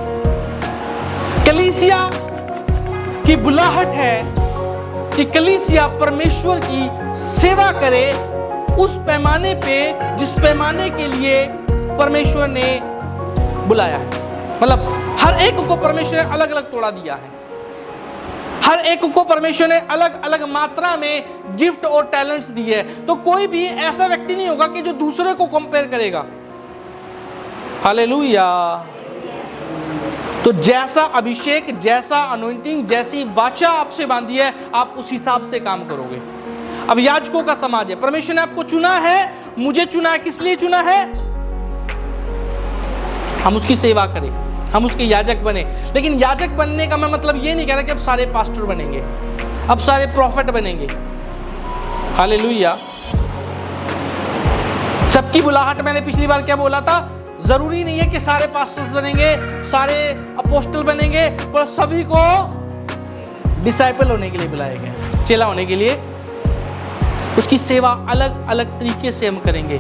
कलीसिया की बुलाहट है कि कलीसिया परमेश्वर की सेवा करे उस पैमाने पे जिस पैमाने के लिए परमेश्वर ने बुलाया है। मतलब हर एक को परमेश्वर ने अलग अलग तोड़ा दिया है, हर एक को परमेश्वर ने अलग अलग मात्रा में गिफ्ट और टैलेंट्स दिए है। तो कोई भी ऐसा व्यक्ति नहीं होगा कि जो दूसरे को कंपेयर करेगा। हालेलुया। तो जैसा अभिषेक, जैसा अनॉइंटिंग, जैसी वाचा आपसे बांधी है, आप उस हिसाब से काम करोगे। अब याजकों का समाज है, परमेश्वर ने आपको चुना है, मुझे चुना है। किस लिए चुना है? हम उसकी सेवा करें, हम उसके याजक बने। लेकिन याजक बनने का मैं मतलब ये नहीं कह रहा कि अब सारे पास्टर बनेंगे, अब सारे प्रॉफिट बनेंगे। हालेलुया। सबकी बुलाहट, मैंने पिछली बार क्या बोला था, जरूरी नहीं है कि सारे पास्टर्स बनेंगे, सारे अपोस्टल बनेंगे, पर सभी को डिसाइपल होने के लिए बुलाया गया, चेला होने के लिए। उसकी सेवा अलग अलग तरीके से हम करेंगे।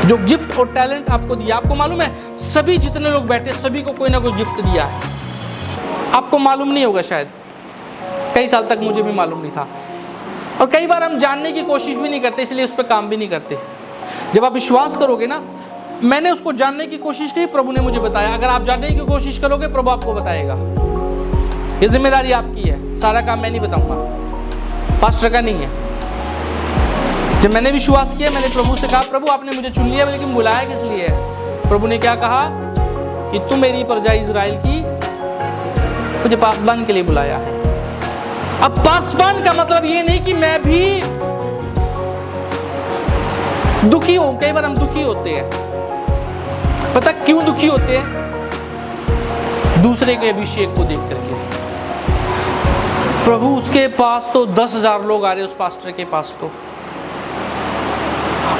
जो गिफ्ट और टैलेंट आपको दिया, आपको मालूम है सभी जितने लोग बैठे सभी को कोई ना कोई गिफ्ट दिया है। आपको मालूम नहीं होगा शायद, कई साल तक मुझे भी मालूम नहीं था। और कई बार हम जानने की कोशिश भी नहीं करते, इसलिए उस पर काम भी नहीं करते। जब आप विश्वास करोगे ना, मैंने उसको जानने की कोशिश की, प्रभु ने मुझे बताया। अगर आप जानने की कोशिश करोगे, प्रभु आपको बताएगा। ये जिम्मेदारी आपकी है, सारा काम मैं नहीं बताऊंगा, पास्टर का नहीं है। जब मैंने विश्वास किया, मैंने प्रभु से कहा, प्रभु आपने मुझे चुन लिया, लेकिन बुलाया किस लिए है? प्रभु ने क्या कहा कि तुम मेरी प्रजा इजराइल की, मुझे पासबान के लिए बुलाया है। अब पासबान का मतलब ये नहीं कि मैं भी दुखी हूं। कई बार हम दुखी होते हैं, पता क्यों दुखी होते हैं? दूसरे के अभिषेक को देख करके। प्रभु उसके पास तो 10,000 लोग आ रहे, उस पास्टर के पास तो,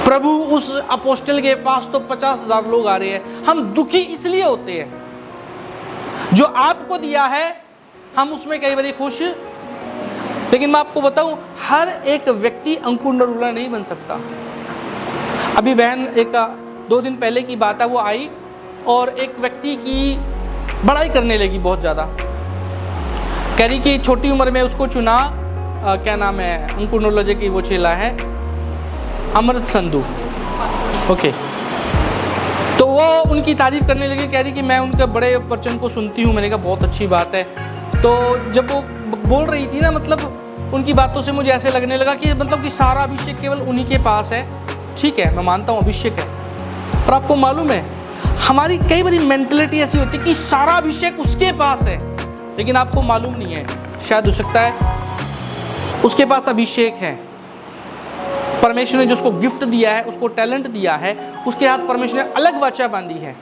प्रभु उस अपोस्टल के पास तो 50,000 लोग आ रहे हैं। हम दुखी इसलिए होते हैं। जो आपको दिया है हम उसमें कई बार खुश, लेकिन मैं आपको बताऊं, हर एक व्यक्ति अंकुर नरूला नहीं बन सकता। अभी बहन, एक 2 दिन पहले की बात है, वो आई और एक व्यक्ति की बड़ाई करने लगी बहुत ज़्यादा। कह रही कि छोटी उम्र में उसको चुना, क्या नाम है, अंकुर नरूला की वो चेला है, अमृत संधू। ओके, तो वो उनकी तारीफ करने लगी, कह रही कि मैं उनके बड़े वचन को सुनती हूँ। मैंने कहा बहुत अच्छी बात है। तो जब वो बोल रही थी ना, मतलब उनकी बातों से मुझे ऐसे लगने लगा कि मतलब कि सारा अभिषेक केवल उन्हीं के पास है। ठीक है, मैं मानता हूँ अभिषेक है, पर आपको मालूम है हमारी कई बारी मेंटलिटी ऐसी होती है कि सारा अभिषेक उसके पास है, लेकिन आपको मालूम नहीं है। शायद हो सकता है उसके पास अभिषेक है, परमेश्वर ने जो उसको गिफ्ट दिया है, उसको टैलेंट दिया है, उसके हाथ परमेश्वर ने अलग वाचा बांधी है।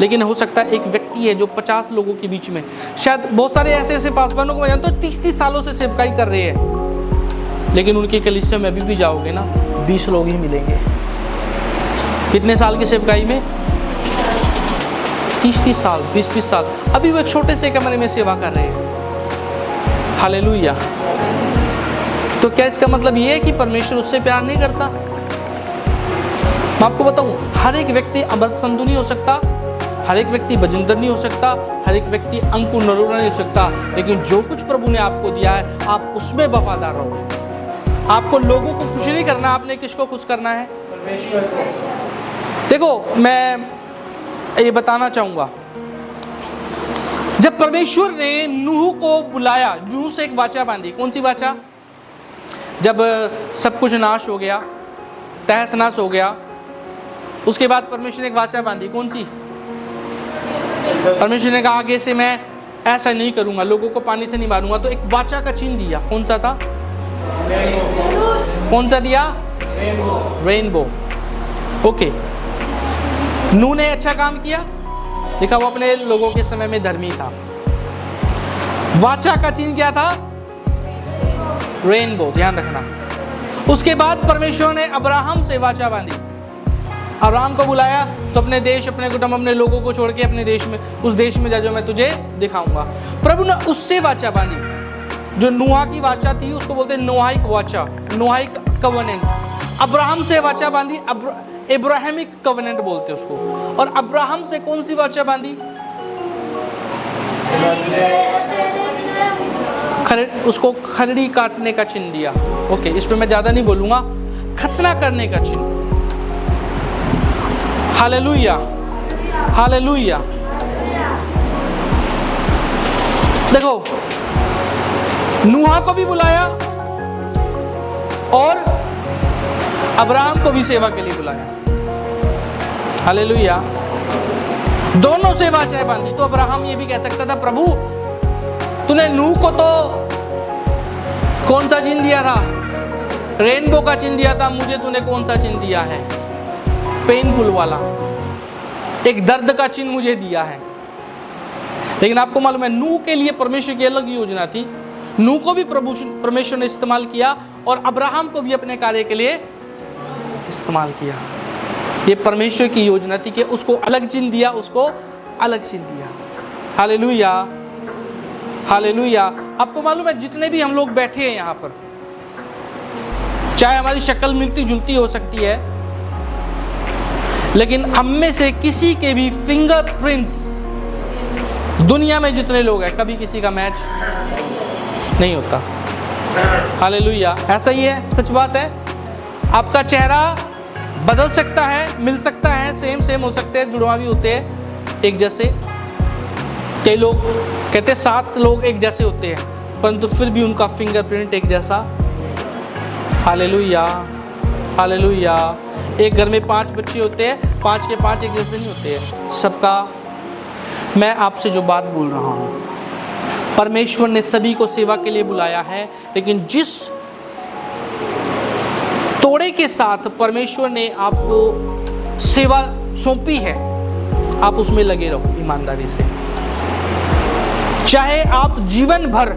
लेकिन हो सकता है एक व्यक्ति है जो 50 लोगों के बीच में, शायद बहुत सारे ऐसे पासवानों को मैं जानता हूँ 30-30 सालों से सेवकाई कर रहे हैं, लेकिन उनके कलीसिया में अभी भी जाओगे ना 20 लोग ही मिलेंगे। कितने साल की सेवकाई में? 30-30 साल, 20-20 साल, अभी वो एक छोटे से कमरे में सेवा कर रहे हैं। हालेलुया। तो क्या इसका मतलब ये है कि परमेश्वर उससे प्यार नहीं करता? मैं आपको बताऊं, हर एक व्यक्ति अमृत संधु नहीं हो सकता, हर एक व्यक्ति बजिंदर नहीं हो सकता, हर एक व्यक्ति अंकुर नरोड़ा नहीं हो सकता, लेकिन जो कुछ प्रभु ने आपको दिया है आप उसमें वफादार रहो। आपको लोगों को खुश नहीं करना, आपने किसको खुश करना है? परमेश्वर को। देखो, मैं ये बताना चाहूंगा, जब परमेश्वर ने नूह को बुलाया, नूह से एक वाचा बांधी। कौन सी वाचा? जब सब कुछ नाश हो गया, तहस नहस हो गया, उसके बाद परमेश्वर ने एक वाचा बांधी। कौन सी? परमेश्वर ने कहा आगे से मैं ऐसा नहीं करूंगा, लोगों को पानी से नहीं मारूंगा। तो एक वाचा का चिन्ह दिया। कौन सा था? कौन सा दिया? रेनबो। ओके, नूह ने अच्छा काम किया, देखा वो अपने लोगों के समय में धर्मी था। वाचा का चिन्ह क्या था? रेनबो, ध्यान रखना। उसके बाद परमेश्वर ने अब्राहम से वाचा बांधी। अब्राहम को बुलाया तो अपने देश, अपने कुटुंब, अपने लोगों को छोड़ के अपने देश में, उस देश में जा जो मैं तुझे दिखाऊंगा। प्रभु ने उससे वाचा बांधी। जो नूहा की वाचा थी उसको बोलते हैं नोआहिक वाचा, नोआहिक कवनेंट। अब्राहम से वाचा बांधी, इब्राहिमिक कवनेंट बोलते उसको। और अब्राहम से कौन सी वाचा बांधी? उसको खलड़ी काटने का चिन्ह दिया। ओके, इस पे मैं ज्यादा नहीं बोलूंगा। खतना करने का चिन्ह। Hallelujah, hallelujah. देखो, नूहा को भी बुलाया और अब्राहम को भी सेवा के लिए बुलाया। हालेलुया। दोनों से वाचाएं बांधी। तो अब्राहम ये भी कह सकता था, प्रभु तूने नूह को तो कौन सा चिन्ह दिया था? रेनबो का चिन्ह दिया था, मुझे तूने कौन सा चिन्ह दिया है? पेनफुल वाला, एक दर्द का चिन्ह मुझे दिया है। लेकिन आपको मालूम है नूह के लिए परमेश्वर की अलग योजना थी। नूह को भी परमेश्वर ने इस्तेमाल किया और अब्राहम को भी अपने कार्य के लिए इस्तेमाल किया। ये परमेश्वर की योजना थी कि उसको अलग चिन्ह दिया, उसको अलग चिन्ह दिया। Hallelujah, hallelujah. आपको मालूम है जितने भी हम लोग बैठे हैं यहाँ पर, चाहे हमारी शक्ल मिलती जुलती हो सकती है, लेकिन हम में से किसी के भी फिंगरप्रिंट्स, दुनिया में जितने लोग हैं, कभी किसी का मैच नहीं होता। हालेलुया, ऐसा ही है, सच बात है। आपका चेहरा बदल सकता है, मिल सकता है, सेम हो सकते हैं, जुड़वा भी होते हैं एक जैसे। कई लोग कहते हैं 7 लोग एक जैसे होते हैं, परंतु फिर भी उनका फिंगरप्रिंट एक जैसा। Hallelujah, hallelujah. एक घर में 5 बच्चे होते हैं, 5 के 5 एक जैसे नहीं होते हैं सबका। मैं आपसे जो बात बोल रहा हूँ, परमेश्वर ने सभी को सेवा के लिए बुलाया है, लेकिन जिस तोड़े के साथ परमेश्वर ने आपको सेवा सौंपी है, आप उसमें लगे रहो ईमानदारी से। चाहे आप जीवन भर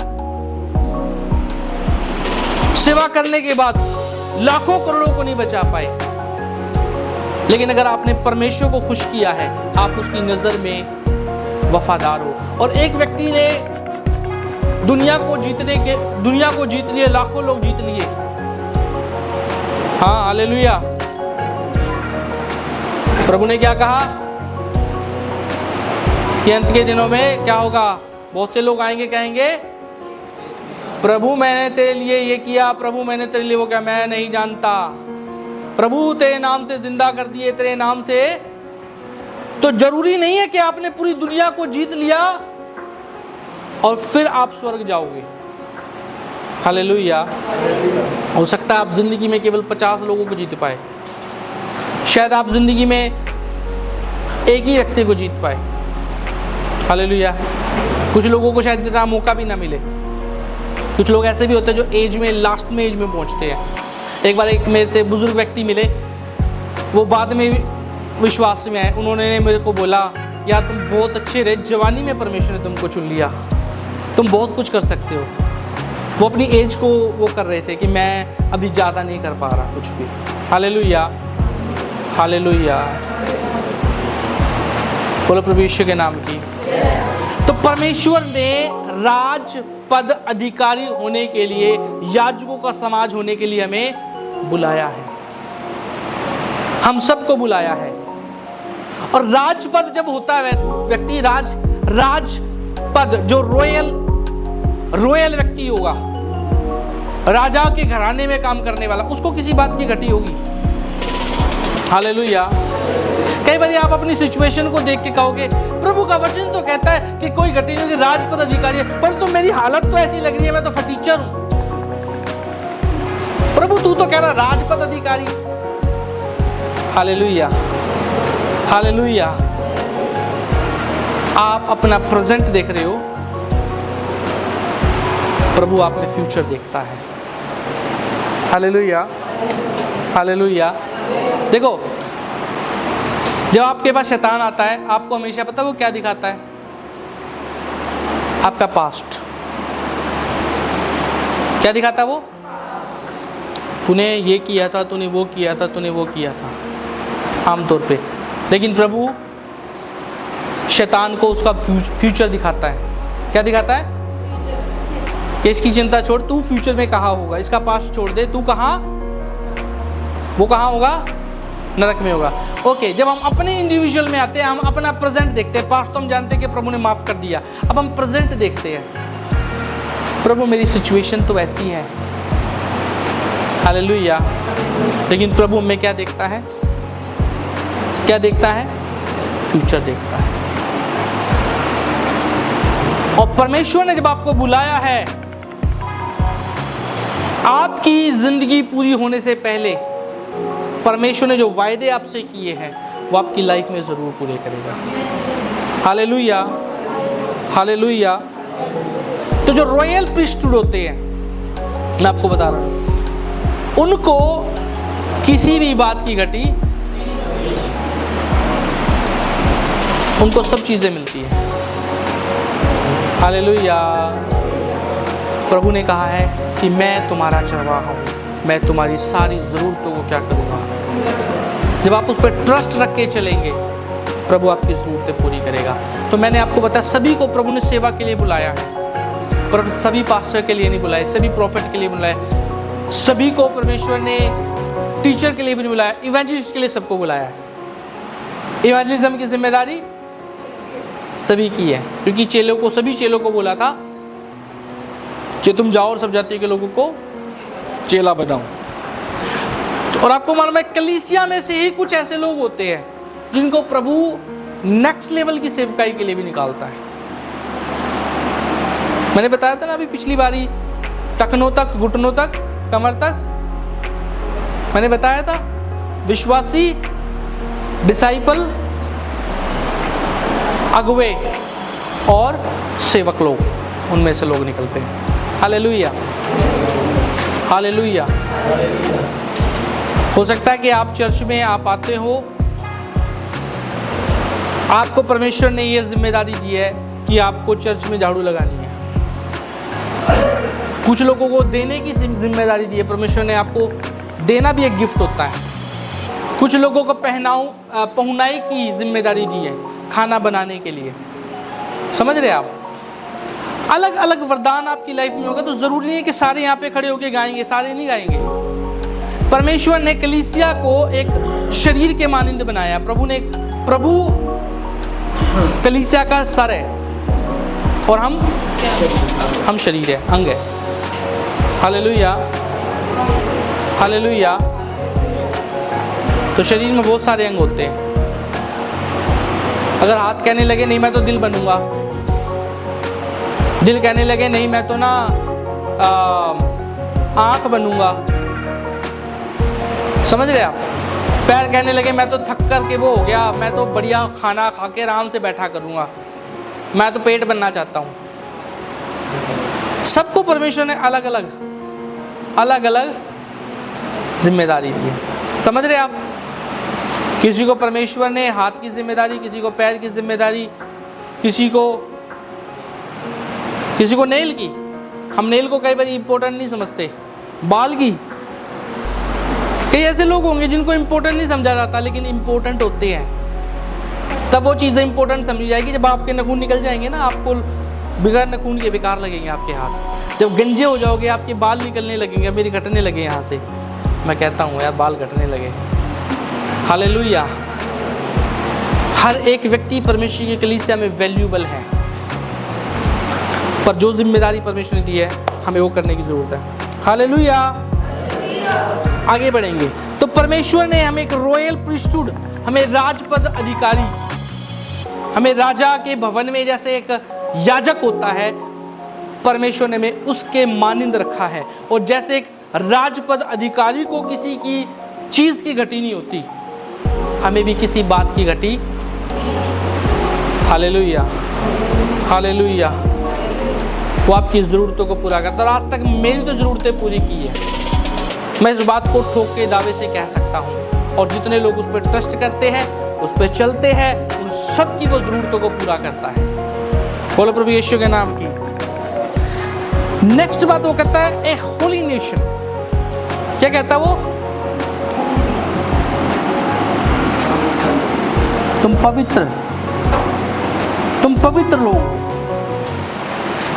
सेवा करने के बाद लाखों करोड़ों को नहीं बचा पाए, लेकिन अगर आपने परमेश्वर को खुश किया है, आप उसकी नजर में वफादार हो। और एक व्यक्ति ने दुनिया को जीत लिए, लाखों लोग जीत लिए। हाँ, हालेलुया। प्रभु ने क्या कहा कि अंत के दिनों में क्या होगा? बहुत से लोग आएंगे, कहेंगे प्रभु मैंने तेरे लिए ये किया, प्रभु मैंने तेरे लिए वो किया, मैं नहीं जानता। प्रभु तेरे नाम से जिंदा कर दिए, तेरे नाम से तो जरूरी नहीं है कि आपने पूरी दुनिया को जीत लिया और फिर आप स्वर्ग जाओगे। हालेलुया। हो सकता है आप जिंदगी में केवल 50 लोगों को जीत पाए, शायद आप जिंदगी में एक ही व्यक्ति को जीत पाए। हालेलुया। कुछ लोगों को शायद इतना मौका भी ना मिले। कुछ लोग ऐसे भी होते हैं जो एज में, लास्ट में एज में पहुंचते हैं। एक बार एक मेरे से बुजुर्ग व्यक्ति मिले, वो बाद में विश्वास में आए। उन्होंने मेरे को बोला, यार तुम बहुत अच्छे रहे, जवानी में परमेश्वर ने तुमको चुन लिया, तुम बहुत कुछ कर सकते हो। वो अपनी एज को वो कर रहे थे कि मैं अभी ज़्यादा नहीं कर पा रहा कुछ भी। Hallelujah, hallelujah. बोलो प्रभु यीशु के नाम की। तो परमेश्वर ने राज पद अधिकारी होने के लिए, याजकों का समाज होने के लिए हमें बुलाया है, हम सबको बुलाया है। और राजपद जब होता है व्यक्ति, राजपद जो रॉयल व्यक्ति होगा, राजा के घराने में काम करने वाला, उसको किसी बात की घटी होगी। हालेलुया। कई बार आप अपनी सिचुएशन को देख के कहोगे, प्रभु का वचन तो कहता है कि कोई घटी नहीं, राजपद अधिकारी है, परंतु मेरी हालत तो ऐसी लग रही है, मैं तो फटीचर हूं। प्रभु तू तो कह रहा राजपद अधिकारी। Hallelujah, hallelujah. आप अपना प्रेजेंट देख रहे हो, प्रभु आप में फ्यूचर देखता है। Hallelujah, hallelujah. देखो, जब आपके पास शैतान आता है, आपको हमेशा पता है वो क्या दिखाता है? आपका पास्ट। क्या दिखाता है वो? तूने ये किया था, तूने वो किया था, तूने वो किया था, आमतौर पे। लेकिन प्रभु शैतान को उसका फ्यूचर दिखाता है। क्या दिखाता है? कि इसकी चिंता छोड़, तू फ्यूचर में कहाँ होगा, इसका पास्ट छोड़ दे, तू कहाँ, वो कहाँ होगा? नरक में होगा। ओके, जब हम अपने इंडिविजुअल में आते हैं, हम अपना प्रेजेंट देखते हैं। पास्ट तो हम जानते हैं कि प्रभु ने माफ कर दिया, अब हम प्रेजेंट देखते हैं। प्रभु मेरी सिचुएशन तो ऐसी है। हालेलुया। लेकिन प्रभु में क्या देखता है? क्या देखता है? फ्यूचर देखता है। और परमेश्वर ने जब आपको बुलाया है, आपकी जिंदगी पूरी होने से पहले परमेश्वर ने जो वायदे आपसे किए हैं वो आपकी लाइफ में जरूर पूरे करेगा। Hallelujah, hallelujah. तो जो रॉयल प्रीस्टहुड होते हैं, मैं आपको बता रहा हूं, उनको किसी भी बात की घटी, उनको सब चीजें मिलती है। हालेलुया। प्रभु ने कहा है कि मैं तुम्हारा चरवाहा हूँ, मैं तुम्हारी सारी ज़रूरतों को क्या करूँगा। जब आप उस पर ट्रस्ट रख के चलेंगे, प्रभु आपकी ज़रूरतें पूरी करेगा। तो मैंने आपको बताया, सभी को प्रभु ने सेवा के लिए बुलाया है, पर सभी पास्टर के लिए नहीं बुलाया, सभी प्रॉफिट के लिए बुलाया, सभी को परमेश्वर ने टीचर के लिए भी नहीं बुलाया, इवेंजलिस्ट के लिए सबको बुलाया है। इवेंजलिज्म की जिम्मेदारी सभी की है, क्योंकि चेलों को, सभी चेलों को बोला था कि तुम जाओ और सब जाति के लोगों को चेला बनाओ। और आपको मालूम है, कलीसिया में से ही कुछ ऐसे लोग होते हैं जिनको प्रभु नेक्स्ट लेवल की सेवकाई के लिए भी निकालता है। मैंने बताया था ना अभी पिछली बारी, टखनों तक, घुटनों तक, कमर तक, मैंने बताया था विश्वासी, डिसाइपल, अगुवे और सेवक लोग, उनमें से लोग निकलते हैं। Hallelujah, hallelujah. हो सकता है कि आप चर्च में आप आते हो, आपको परमेश्वर ने यह जिम्मेदारी दी है कि आपको चर्च में झाड़ू लगानी है। कुछ लोगों को देने की जिम्मेदारी दी है, परमेश्वर ने आपको देना भी एक गिफ्ट होता है। कुछ लोगों को पहुनाई की जिम्मेदारी दी है, खाना बनाने के लिए। समझ रहे आप? अलग अलग वरदान आपकी लाइफ में होगा, तो जरूरी नहीं है कि सारे यहाँ पे खड़े होके गाएंगे, सारे नहीं गाएंगे। परमेश्वर ने कलीसिया को एक शरीर के मानिंद बनाया। प्रभु कलीसिया का सर है और हम शरीर है, अंग है। Hallelujah, hallelujah. तो शरीर में बहुत सारे अंग होते हैं। अगर हाथ कहने लगे नहीं मैं तो दिल बनूंगा, दिल कहने लगे नहीं मैं तो ना आंख बनूंगा, समझ रहे आप, पैर कहने लगे मैं तो थक कर के वो हो गया, मैं तो बढ़िया खाना खा के आराम से बैठा करूंगा, मैं तो पेट बनना चाहता हूं। सबको परमेश्वर ने अलग अलग जिम्मेदारी दी है, समझ रहे आप। किसी को परमेश्वर ने हाथ की जिम्मेदारी, किसी को पैर की जिम्मेदारी, किसी को नेल की। हम नेल को कई बार इंपॉर्टेंट नहीं समझते, बाल की। कई ऐसे लोग होंगे जिनको इंपॉर्टेंट नहीं समझा जाता लेकिन इंपॉर्टेंट होते हैं। तब वो चीज़ें इंपॉर्टेंट समझी जाएगी जब आपके नखून निकल जाएंगे ना, आपको बिगड़ नखून के बेकार लगेंगे आपके हाथ। जब गंजे हो जाओगे, आपके बाल निकलने लगेंगे, मेरी घटने लगे यहाँ से, मैं कहता हूँ यार बाल घटने लगे। हालेलुया। हर एक व्यक्ति परमेश्वर की कलीसिया में वैल्यूएबल है, पर जो जिम्मेदारी परमेश्वर ने दी है हमें वो करने की जरूरत है। हालेलुया। आगे बढ़ेंगे तो परमेश्वर ने हमें एक रॉयल प्रीस्टहुड, हमें राजपद अधिकारी, हमें राजा के भवन में जैसे एक याजक होता है, परमेश्वर ने हमें उसके मानिंद रखा है। और जैसे एक राजपद अधिकारी को किसी की चीज की घटी नहीं होती, हमें भी किसी बात की घटी। Hallelujah, hallelujah. वो आपकी ज़रूरतों को पूरा करता है। और आज तक मेरी तो ज़रूरतें पूरी की है, मैं इस बात को ठोक के दावे से कह सकता हूँ। और जितने लोग उस पर ट्रस्ट करते हैं, उस पर चलते हैं, उन सब की वो ज़रूरतों को पूरा करता है। बोलो प्रभु यीशु के नाम की। नेक्स्ट बात वो कहता है ए होली नेशन। क्या कहता है वो? तुम पवित्र लोग।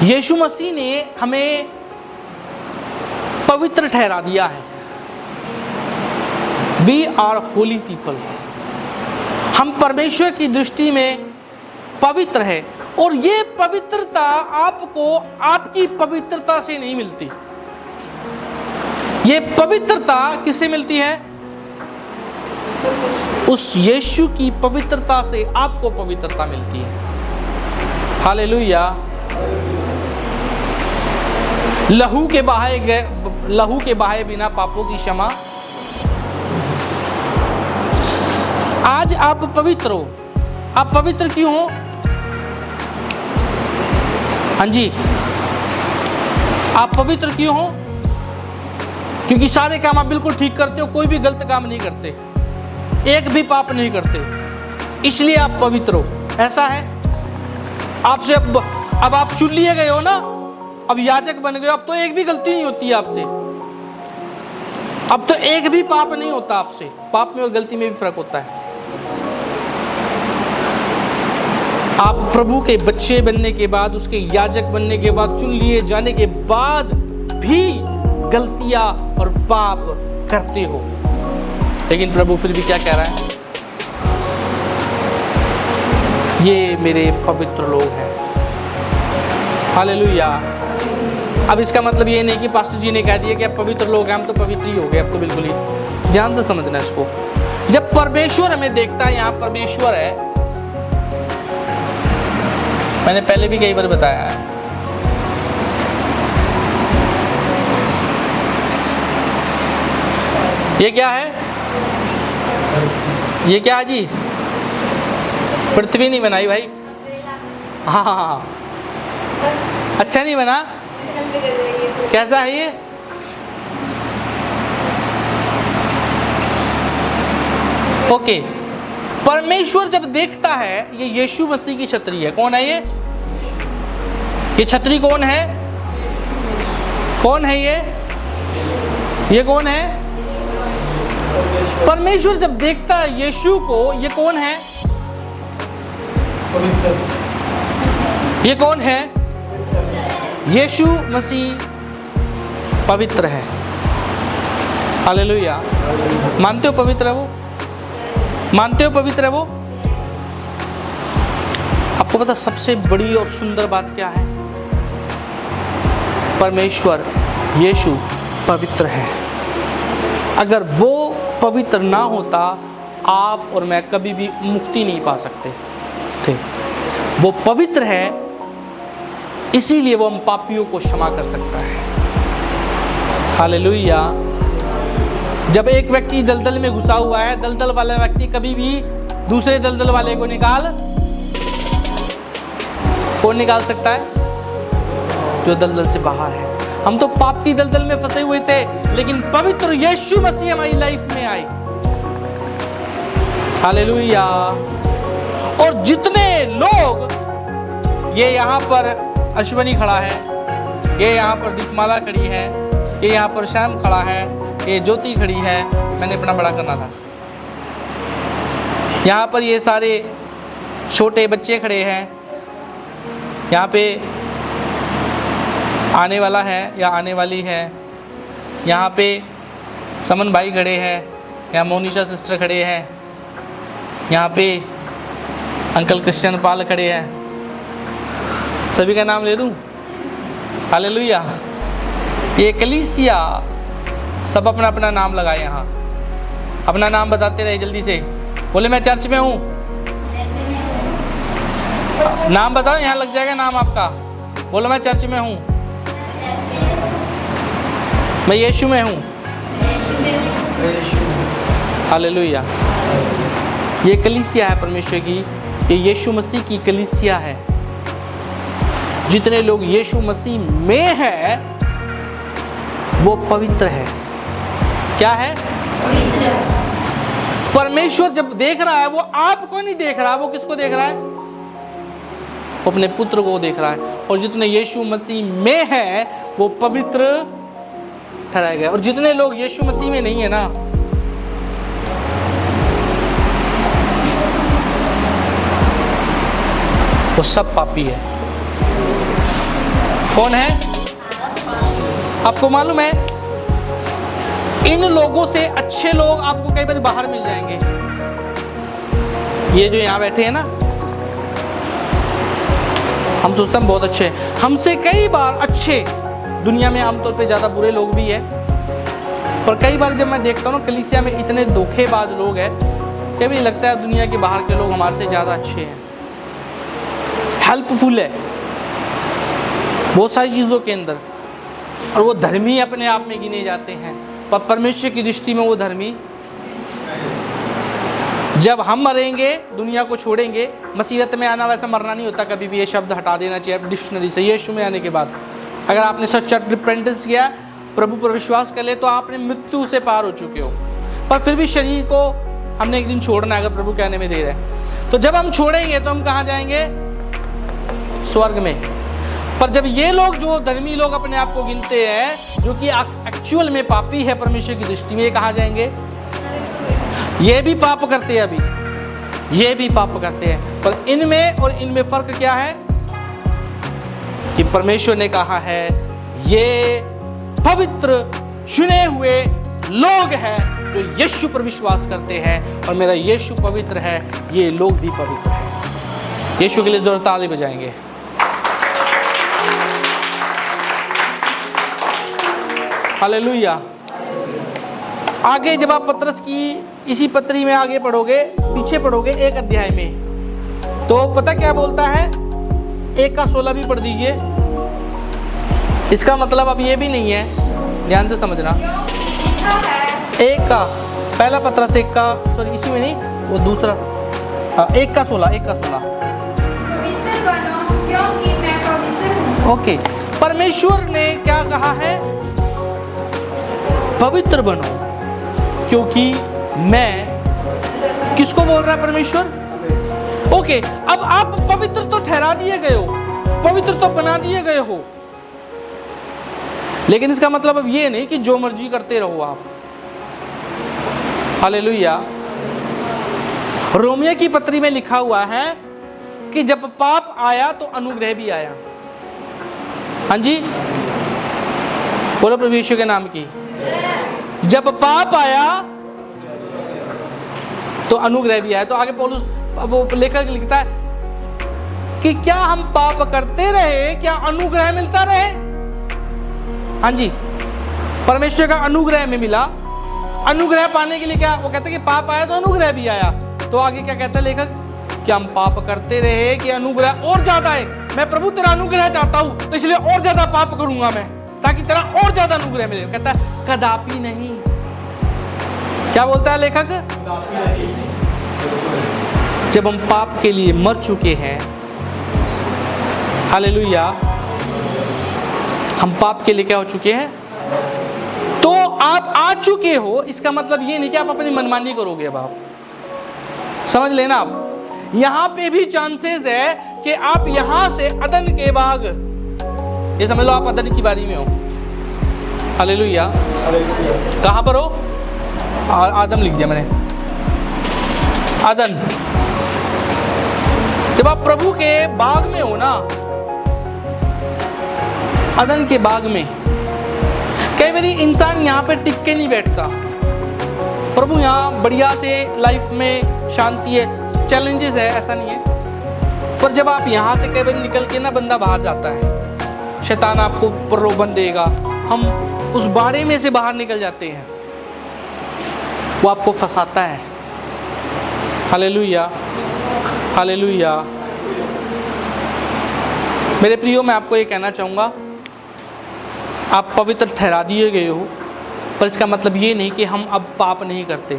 यीशु मसीह ने हमें पवित्र ठहरा दिया है। We are holy people. हम परमेश्वर की दृष्टि में पवित्र है। और ये पवित्रता आपको आपकी पवित्रता से नहीं मिलती। ये पवित्रता किससे मिलती है? उस यीशु की पवित्रता से आपको पवित्रता मिलती है। हालेलुया। लहू के बहाए बिना पापों की क्षमा। आज आप पवित्र हो। आप पवित्र क्यों हो? हाँ जी, आप पवित्र क्यों हो? क्योंकि सारे काम आप बिल्कुल ठीक करते हो, कोई भी गलत काम नहीं करते, एक भी पाप नहीं करते, इसलिए आप पवित्र हो। ऐसा है। आपसे अब आप चुन लिए गए हो ना, अब याजक बन गए हो, अब तो एक भी गलती नहीं होती है आपसे, अब तो एक भी पाप नहीं होता आपसे। पाप में और गलती में भी फर्क होता है। आप प्रभु के बच्चे बनने के बाद, उसके याजक बनने के बाद, चुन लिए जाने के बाद भी गलतियां और पाप करते हो, लेकिन प्रभु फिर भी क्या कह रहा है? ये मेरे पवित्र लोग हैं। हालेलुया। अब इसका मतलब ये नहीं कि पास्टर जी ने कह दिया कि अब पवित्र लोग हैं, हम तो पवित्र ही हो गए। अब तो बिल्कुल ही ध्यान से समझना इसको। जब परमेश्वर हमें देखता है, यहाँ परमेश्वर है, मैंने पहले भी कई बार बताया है, ये क्या है? ये क्या है जी? पृथ्वी नहीं बनाई भाई। हाँ, अच्छा नहीं बना। कैसा है ये? ओके। परमेश्वर जब देखता है, ये यीशु मसीह की छतरी है। कौन है ये? ये छतरी कौन है? कौन है ये? ये कौन है? परमेश्वर जब देखता है यीशु को, ये कौन है? ये कौन है? यीशु मसीह पवित्र है। हालेलुया। मानते हो पवित्र है वो? मानते हो पवित्र है वो? आपको पता सबसे बड़ी और सुंदर बात क्या है? परमेश्वर यीशु पवित्र है। अगर वो पवित्र ना होता, आप और मैं कभी भी मुक्ति नहीं पा सकते। थे। वो पवित्र है, इसीलिए वो हम पापियों को क्षमा कर सकता है। हालेलुया। जब एक व्यक्ति दलदल में घुसा हुआ है, दलदल वाला व्यक्ति कभी भी दूसरे दलदल वाले को कौन निकाल सकता है? जो दलदल से बाहर है। हम तो पाप की दलदल में फंसे हुए थे, लेकिन पवित्र यीशु मसीह हमारी लाइफ में आए। हालेलुया। और जितने लोग, ये यहाँ पर अश्वनी खड़ा है, ये यहाँ पर दीपमाला खड़ी है, ये यहाँ पर श्याम खड़ा है, ये ज्योति खड़ी है, मैंने अपना बड़ा करना था। यहाँ पर ये सारे छोटे बच्चे खड़े हैं, यहाँ पे आने वाला है या आने वाली है, यहाँ पे समन भाई खड़े हैं, यहाँ मोनिशा सिस्टर खड़े हैं, यहाँ पे अंकल क्रिश्चियन पाल खड़े हैं। सभी का नाम ले दूं? हालेलुया। ये कलीसिया सब अपना अपना नाम लगाए, यहाँ अपना नाम बताते रहे जल्दी से। बोले मैं चर्च में हूँ, नाम बताओ, यहाँ लग जाएगा नाम आपका। बोलो मैं चर्च में हूँ, मैं यीशु में हूँ। हालेलुया। ये कलीसिया है परमेश्वर की, ये यीशु मसीह की कलीसिया है। जितने लोग यीशु मसीह में है वो पवित्र है। क्या है? परमेश्वर जब देख रहा है, वो आपको नहीं देख रहा, वो किसको देख रहा है? वो अपने पुत्र को देख रहा है। और जितने यीशु मसीह में है वो पवित्र ठहराए गए। और जितने लोग यीशु मसीह में नहीं है ना, वो सब पापी है। कौन है? आपको मालूम है, इन लोगों से अच्छे लोग आपको कई बार बाहर मिल जाएंगे। ये जो यहां बैठे हैं ना, हम सोचते हैं बहुत अच्छे हैं, हमसे कई बार अच्छे दुनिया में आमतौर पे ज़्यादा बुरे लोग भी हैं। पर कई बार जब मैं देखता हूँ ना, कलीसिया में इतने धोखेबाज लोग हैं, कभी लगता है दुनिया के बाहर के लोग हमारे से ज़्यादा अच्छे हैं, हेल्पफुल है बहुत सारी चीज़ों के अंदर, और वो धर्मी अपने आप में गिने जाते हैं। पर परमेश्वर की दृष्टि में वो धर्मी, जब हम मरेंगे, दुनिया को छोड़ेंगे, मसीहत में आना वैसा मरना नहीं होता कभी भी, ये शब्द हटा देना चाहिए डिक्शनरी से। यीशु में आने के बाद अगर आपने सच्चा रिपेंटेंस किया, प्रभु पर विश्वास कर ले, तो आपने मृत्यु से पार हो चुके हो। पर फिर भी शरीर को हमने एक दिन छोड़ना है, अगर प्रभु कहने में देर है। तो जब हम छोड़ेंगे तो हम कहाँ जाएंगे? स्वर्ग में। पर जब ये लोग, जो धर्मी लोग अपने आप को गिनते हैं, जो कि एक्चुअल में पापी है परमेश्वर की दृष्टि में, ये कहाँ जाएंगे? ये भी पाप करते हैं, अभी ये भी पाप करते हैं। पर इनमें और इनमें फर्क क्या है? कि परमेश्वर ने कहा है ये पवित्र चुने हुए लोग हैं जो यीशु पर विश्वास करते हैं, और मेरा यीशु पवित्र है, ये लोग भी पवित्र हैं। यीशु के लिए जोर ताली बजाएंगे। हालेलुया। आगे जब आप पतरस की इसी पत्री में आगे पढ़ोगे, पीछे पढ़ोगे एक अध्याय में, तो पता क्या बोलता है? 1:16 भी पढ़ दीजिए। इसका मतलब अब ये भी नहीं है, ध्यान से समझना। 1 का पहला पतरस 1 का, सॉरी इसी में नहीं, वो दूसरा 1:16 पवित्र बनो क्योंकि मैं पवित्र हूँ। ओके, परमेश्वर ने क्या कहा है? पवित्र बनो क्योंकि मैं, किसको बोल रहा है परमेश्वर? ओके, अब आप पवित्र तो ठहरा दिए गए हो, पवित्र तो बना दिए गए हो, लेकिन इसका मतलब अब ये नहीं कि जो मर्जी करते रहो आप। हालेलुया। रोमियो की पत्री में लिखा हुआ है कि जब पाप आया तो अनुग्रह भी आया। हाँ जी, बोलो प्रभु यीशु के नाम की। जब पाप आया तो अनुग्रह भी आया। तो आगे पौलुस, वो लेखक लिखता है कि क्या हम पाप करते रहे, क्या अनुग्रह मिलता रहे? हाँ जी, परमेश्वर का अनुग्रह में मिला। अनुग्रह पाने के लिए क्या वो कहते हैं कि पाप आया तो अनुग्रह भी आया। तो आगे क्या कहता है लेखक कि हम पाप करते रहे कि अनुग्रह और ज्यादा है। मैं प्रभु तेरा अनुग्रह चाहता हूं तो इसलिए और ज्यादा पाप करूंगा मैं, ताकि तेरा और ज्यादा अनुग्रह मिले। कहता है कदापि नहीं। क्या बोलता है लेखक? जब हम पाप के लिए मर चुके हैं, हालेलुया, हम पाप के लिए क्या हो चुके हैं, तो आप आ चुके हो, इसका मतलब ये नहीं कि आप अपनी मनमानी करोगे। अब आप समझ लेना, आप यहां पे भी चांसेस है कि आप यहां से अदन के बाग, ये समझ लो आप अदन की बारी में हो। हालेलुया। कहां पर हो? आदम लिख दिया मैंने, अदन। जब आप प्रभु के बाग में हो ना, अदन के बाग में, कई बार इंसान यहाँ पे टिक के नहीं बैठता। प्रभु यहाँ बढ़िया से लाइफ में शांति है, चैलेंजेस है, ऐसा नहीं है, पर जब आप यहाँ से कई बार निकल के ना बंदा बाहर जाता है, शैतान आपको प्रलोभन देगा, हम उस बाड़े में से बाहर निकल जाते हैं, वो आपको फंसाता है। Hallelujah, hallelujah. मेरे प्रियो, मैं आपको ये कहना चाहूँगा, आप पवित्र ठहरा दिए गए हो, पर इसका मतलब ये नहीं कि हम अब पाप नहीं करते।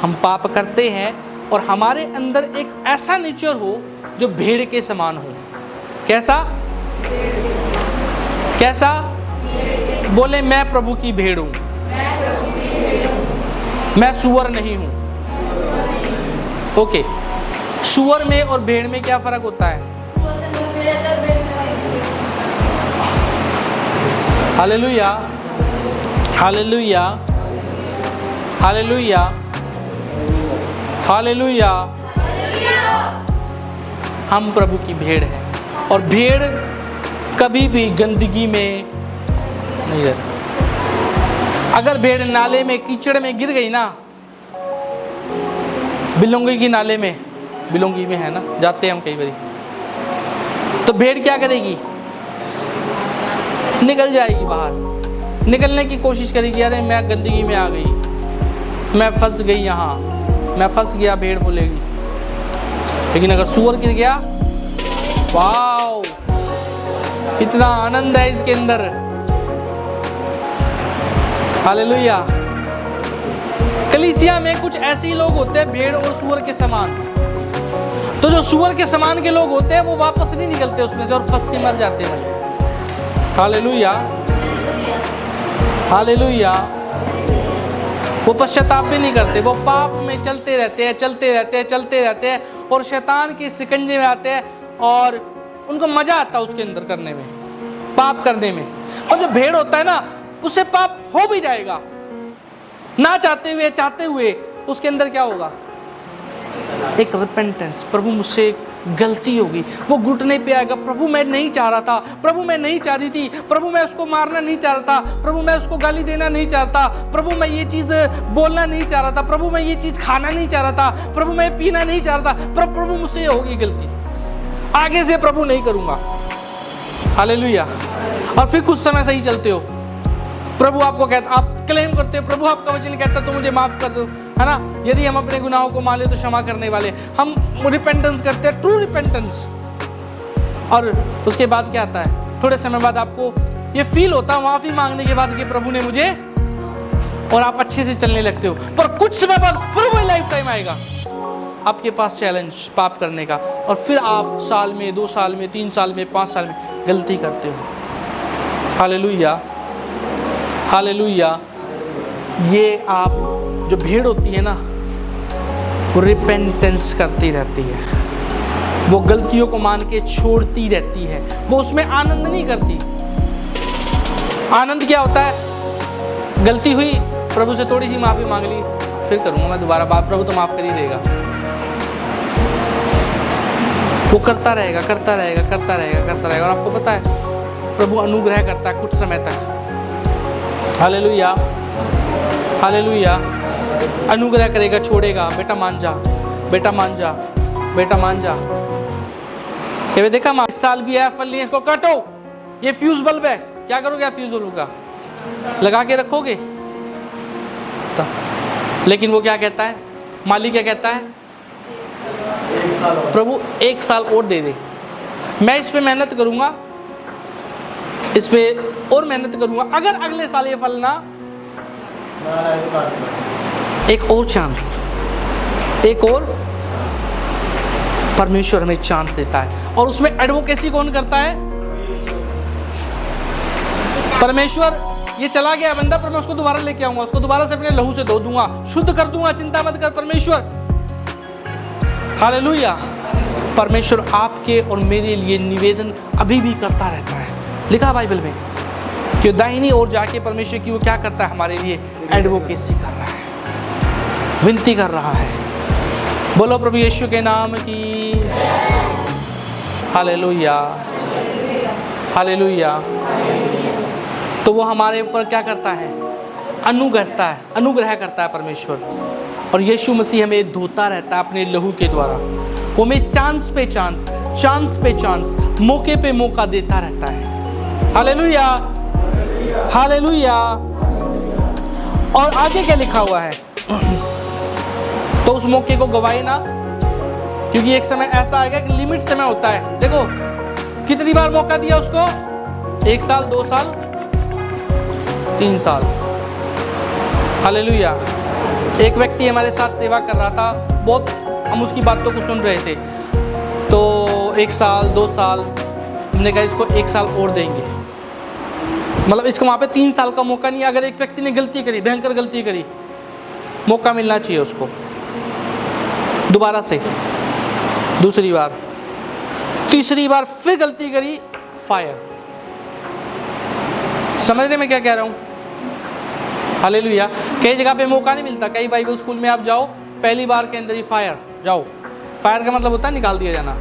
हम पाप करते हैं और हमारे अंदर एक ऐसा नेचर हो जो भेड़ के समान हो। कैसा? कैसा? बोले मैं प्रभु की भेड़ हूँ, मैं सुअर नहीं हूँ। ओके, सुअर में और भेड़ में क्या फर्क होता है? Hallelujah, hallelujah, hallelujah, hallelujah. हम प्रभु की भेड़ हैं और भेड़ कभी भी गंदगी में नहीं रहती। अगर भेड़ नाले में कीचड़ में गिर गई ना, बिलोंगी की नाले में, बिलोंगी में है ना, जाते हैं हम कई बार, तो भेड़ क्या करेगी? निकल जाएगी बाहर, निकलने की कोशिश करेगी, अरे मैं गंदगी में आ गई, मैं फंस गई यहाँ, मैं फंस गया, भेड़ बोलेगी। लेकिन अगर सूअर गिर गया, वाओ, कितना आनंद है इसके अंदर। हालेलुया। कलीसिया में कुछ ऐसे ही लोग होते हैं भेड़ और सूअर के समान। तो जो सूअर के समान के लोग होते हैं वो वापस नहीं निकलते उसमें से और फंस के मर जाते हैं। Hallelujah, hallelujah. वो पश्चाताप भी नहीं करते, वो पाप में चलते रहते हैं, चलते रहते हैं, चलते रहते हैं और शैतान के शिकंजे में आते हैं और उनको मजा आता है उसके अंदर करने में, पाप करने में। और जो भेड़ होता है ना, उससे पाप हो भी जाएगा, ना चाहते हुए चाहते हुए उसके अंदर क्या होगा? एक रिपेंटेंस, प्रभु मुझसे गलती होगी, वो घुटने पे आएगा, प्रभु मैं नहीं चाह रहा था, प्रभु मैं नहीं चाह रही थी, प्रभु मैं उसको मारना नहीं चाह रहा था, प्रभु मैं उसको गाली देना नहीं चाहता, प्रभु मैं ये चीज बोलना नहीं चाह रहा था, प्रभु मैं ये चीज खाना नहीं चाह रहा था, प्रभु मैं पीना नहीं चाह रहा था, प्रभु मुझसे होगी गलती, आगे से प्रभु नहीं करूंगा। हालेलुया। और फिर कुछ समय सही चलते हो, प्रभु आपको कहता, आप क्लेम करते हो, प्रभु आपका वचन कहता तो मुझे माफ कर दो, है ना। यदि हम अपने गुनाहों को मान ले तो क्षमा करने वाले, हम रिपेंटेंस करते हैं, ट्रू रिपेंटेंस। और उसके बाद क्या आता है? थोड़े समय बाद आपको ये फील होता है माफी मांगने के बाद कि प्रभु ने मुझे, और आप अच्छे से चलने लगते हो। पर कुछ समय बाद फिर वही लाइफ टाइम आएगा आपके पास चैलेंज पाप करने का, और फिर आप साल में, 2 साल में, 3 साल में, 5 साल में गलती करते हो। Hallelujah, hallelujah. ये आप जो भेड़ होती है ना, वो रिपेंटेंस करती रहती है, वो गलतियों को मान के छोड़ती रहती है, वो उसमें आनंद नहीं करती। आनंद क्या होता है? गलती हुई, प्रभु से थोड़ी सी माफी मांग ली, फिर करूंगा मैं दोबारा बात, प्रभु तो माफ कर ही देगा। वो करता रहेगा, करता रहेगा, करता रहेगा, करता रहेगा, और आपको पता है प्रभु अनुग्रह करता है कुछ समय तक। Hallelujah, hallelujah. अनुग्रह करेगा, छोड़ेगा, बेटा मान जा, बेटा मान जा, बेटा मान जा। ये देखा, इस साल भी है, फल नहीं, इसको काटो, ये फ्यूज बल्ब है, क्या करोगे? फ्यूज बल्ब का लगा के रखोगे? लेकिन वो क्या कहता है? मालिक क्या कहता है? प्रभु 1 साल और दे दे, मैं इस पे मेहनत करूंगा, इस पे और मेहनत करूंगा, अगर अगले साल ये फल ना, एक और चांस, एक और। परमेश्वर हमें चांस देता है और उसमें एडवोकेसी कौन करता है? परमेश्वर। ये चला गया बंदा, पर मैं उसको दोबारा लेके आऊंगा, उसको दोबारा से अपने लहू से धो दूंगा, शुद्ध कर दूंगा, चिंता मत कर परमेश्वर। हालेलुया। परमेश्वर आपके और मेरे लिए निवेदन अभी भी करता रहता है, लिखा बाइबल में कि दाहिनी ओर जाके परमेश्वर की वो क्या करता है? हमारे लिए एडवोकेसी कर रहा है, विनती कर रहा है। बोलो प्रभु यीशु के नाम की हालेलुया, हालेलुया। तो वो हमारे ऊपर क्या करता है? अनुग्रह करता है परमेश्वर, और यीशु मसीह हमें धोता रहता है अपने लहू के द्वारा। वो हमें चांस पे चांस, मौके पे मौका देता रहता है। Hallelujah, hallelujah. और आगे क्या लिखा हुआ है? तो उस मौके को गवाए ना, क्योंकि एक समय ऐसा आएगा कि लिमिट समय होता है। देखो कितनी बार मौका दिया उसको? 1 साल, 2 साल, 3 साल। हालेलुया। एक व्यक्ति हमारे साथ सेवा कर रहा था, बहुत हम उसकी बातों को सुन रहे थे। तो 1 साल, 2 साल, हमने कहा इसको 1 साल और देंगे, मतलब इसको वहाँ पे 3 साल का मौका नहीं। अगर एक व्यक्ति ने गलती करी, भयंकर गलती करी, मौका मिलना चाहिए उसको दोबारा से, दूसरी बार, तीसरी बार फिर गलती करी, फायर। समझने में क्या कह रहा हूँ? हालेलुया। कई जगह पे मौका नहीं मिलता, कई बाइबल स्कूल में आप जाओ, पहली बार के अंदर ही फायर, जाओ। फायर का मतलब होता है निकाल दिया जाना।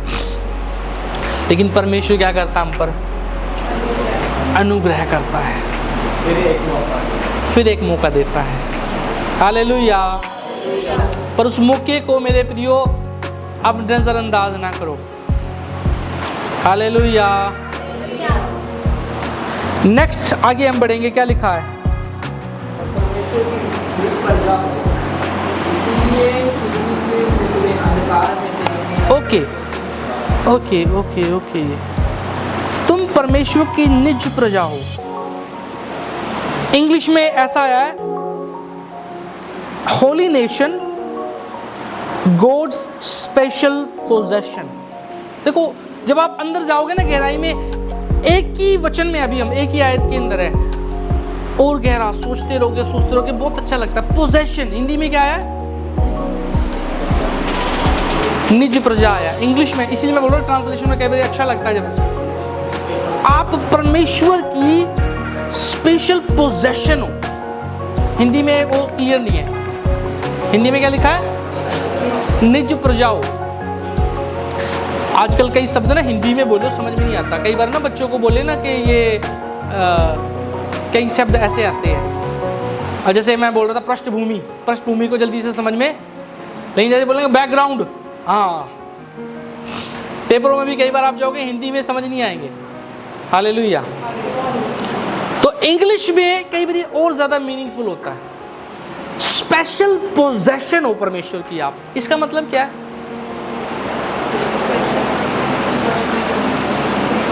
लेकिन परमेश्वर क्या करता है? हम पर अनुग्रह करता है, फिर एक मौका देता है। हालेलुया। पर उस मौके को मेरे प्रियो अब नजरअंदाज ना करो। हालेलुया। नेक्स्ट आगे हम बढ़ेंगे, क्या लिखा है? Okay okay okay okay. तुम परमेश्वर की निज प्रजा हो। इंग्लिश में ऐसा है, holy nation, God's special possession. देखो जब आप अंदर जाओगे ना गहराई में, एक ही वचन में, अभी हम एक ही आयत के अंदर है, और गहरा सोचते रहोगे, बहुत अच्छा लगता है। पोजेशन हिंदी में क्या है? निज प्रजा आया इंग्लिश में, इसीलिए मैं बोल रहा हूँ ट्रांसलेशन में कई बार अच्छा लगता है जब आप परमेश्वर की स्पेशल पोजेशन हो। हिंदी में वो क्लियर नहीं है। हिंदी में क्या लिखा है? निज प्रजा हो। आजकल कई शब्द ना हिंदी में बोलो समझ में नहीं आता। कई बार ना बच्चों को बोले ना कि ये कई शब्द ऐसे आते हैं, और जैसे मैं बोल रहा था पृष्ठभूमि को जल्दी से समझ में, लेकिन जैसे बोलेंगे बैकग्राउंड, हाँ, पेपरों में भी कई बार आप जाओगे हिंदी में समझ नहीं आएंगे। हालेलुया। तो इंग्लिश में कई बार और ज्यादा मीनिंगफुल होता है। स्पेशल पोजेशन हो परमेश्वर की आप, इसका मतलब क्या है?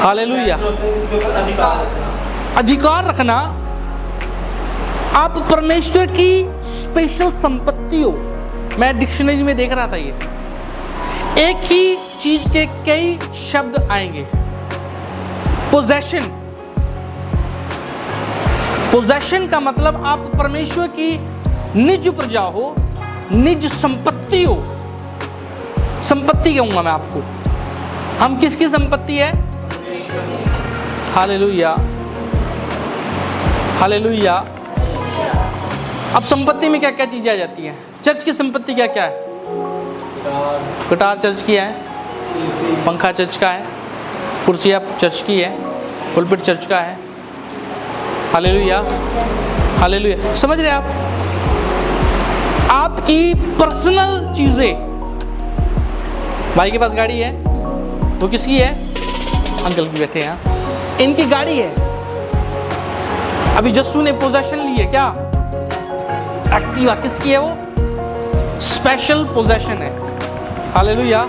हालेलुया। अधिकार रखना। आप परमेश्वर की स्पेशल संपत्ति हो। मैं डिक्शनरी में देख रहा था, ये एक ही चीज के कई शब्द आएंगे। पोजेशन, पोजेशन का मतलब आप परमेश्वर की निज प्रजा हो, निज संपत्ति हो। संपत्ति कहूंगा मैं आपको। हम किसकी संपत्ति है? Hallelujah, hallelujah. अब संपत्ति में क्या क्या चीजें आ जाती हैं? चर्च की संपत्ति क्या क्या है? गिटार चर्च की है, पंखा चर्च का है, कुर्सियाँ चर्च की है, पुलपिट चर्च का है। Hallelujah, hallelujah. समझ रहे आप? आपकी पर्सनल चीजें। भाई के पास गाड़ी है, वो किसकी है? अंकल की बैठे हैं, इनकी गाड़ी है। अभी जस्सू ने पोजेशन ली है, क्या? एक्टिवा। किसकी है वो? स्पेशल पोजेशन है। हालेलुया।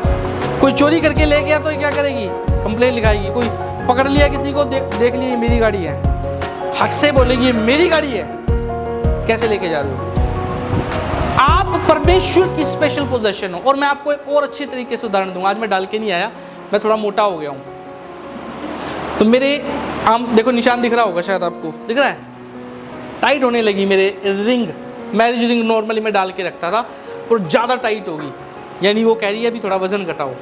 कोई चोरी करके ले गया तो ये क्या करेगी? कंप्लेन लिखाएगी। कोई पकड़ लिया किसी को, देख लिया मेरी गाड़ी है, हक से बोलेगी मेरी गाड़ी है। कैसे लेके जा रहे हो? आप परमेश्वर की स्पेशल पोजेशन हो। और मैं आपको एक और अच्छे तरीके से उदाहरण दूंगा। आज मैं डाल के नहीं आया, मैं थोड़ा मोटा हो गया हूं, तो मेरे आम देखो निशान दिख रहा होगा, शायद आपको दिख रहा है, टाइट होने लगी मेरे रिंग। मैरिज रिंग नॉर्मली मैं डाल के रखता था और ज़्यादा टाइट होगी, यानी वो कह रही है अभी थोड़ा वजन घटाओ।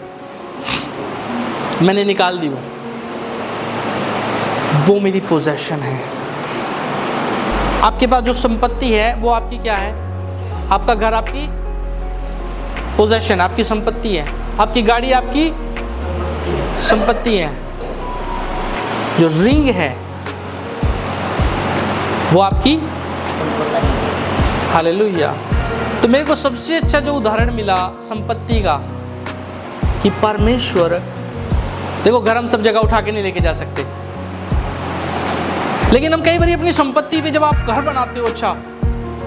मैंने निकाल दी वो मेरी पोजेशन है। आपके पास जो संपत्ति है वो आपकी क्या है? आपका घर आपकी पोजेशन, आपकी संपत्ति है। आपकी गाड़ी आपकी संपत्ति है। जो रिंग है वो आपकी। हालेलुया। तो मेरे को सबसे अच्छा जो उदाहरण मिला संपत्ति का, कि परमेश्वर, देखो घर हम सब जगह उठा के नहीं लेके जा सकते, लेकिन हम कई बार अपनी संपत्ति पे जब आप घर बनाते हो, अच्छा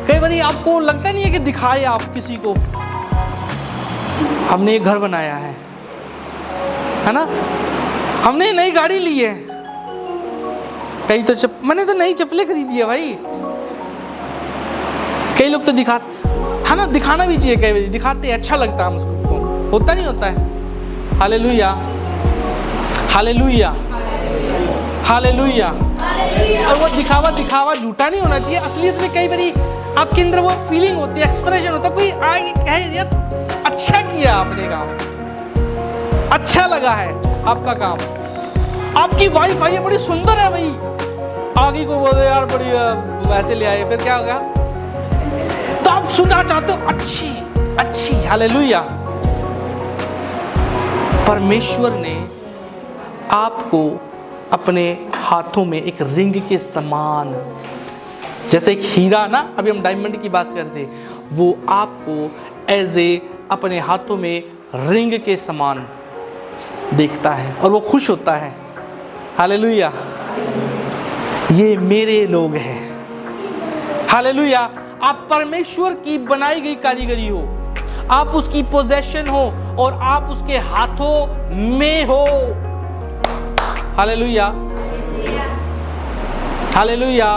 कई बार आपको लगता नहीं है कि दिखाए आप किसी को, हमने एक घर बनाया है ना, हमने नई गाड़ी ली है, कई तो मैंने तो नई चप्पलें खरीदी है भाई। कई लोग तो है ना, दिखाना भी चाहिए, कई बार दिखाते हैं, अच्छा लगता है हमको, होता नहीं होता है। Hallelujah, hallelujah, hallelujah. और वो दिखावा झूठा नहीं होना चाहिए। असलियत में कई बारी आपके अंदर वो फीलिंग होती है, एक्सप्रेशन होता है, कोई आगे कहे यार अच्छा किया आपने काम, अच्छा लगा है आपका काम, आपकी वाइफ आई है बड़ी सुंदर है भाई, आगे को बोलो यार बड़ी वैसे ले आए, फिर क्या होगा? तो आप सुनना चाहते हो अच्छी अच्छी। हालेलुया। परमेश्वर ने आपको अपने हाथों में एक रिंग के समान, जैसे एक हीरा ना, अभी हम डायमंड की बात करते, वो आपको एज ए अपने हाथों में रिंग के समान देखता है और वो खुश होता है। हालेलुया। ये मेरे लोग हैं। हालेलुया। आप परमेश्वर की बनाई गई कारीगरी हो, आप उसकी पोजेशन हो और आप उसके हाथों में हो। Hallelujah, hallelujah.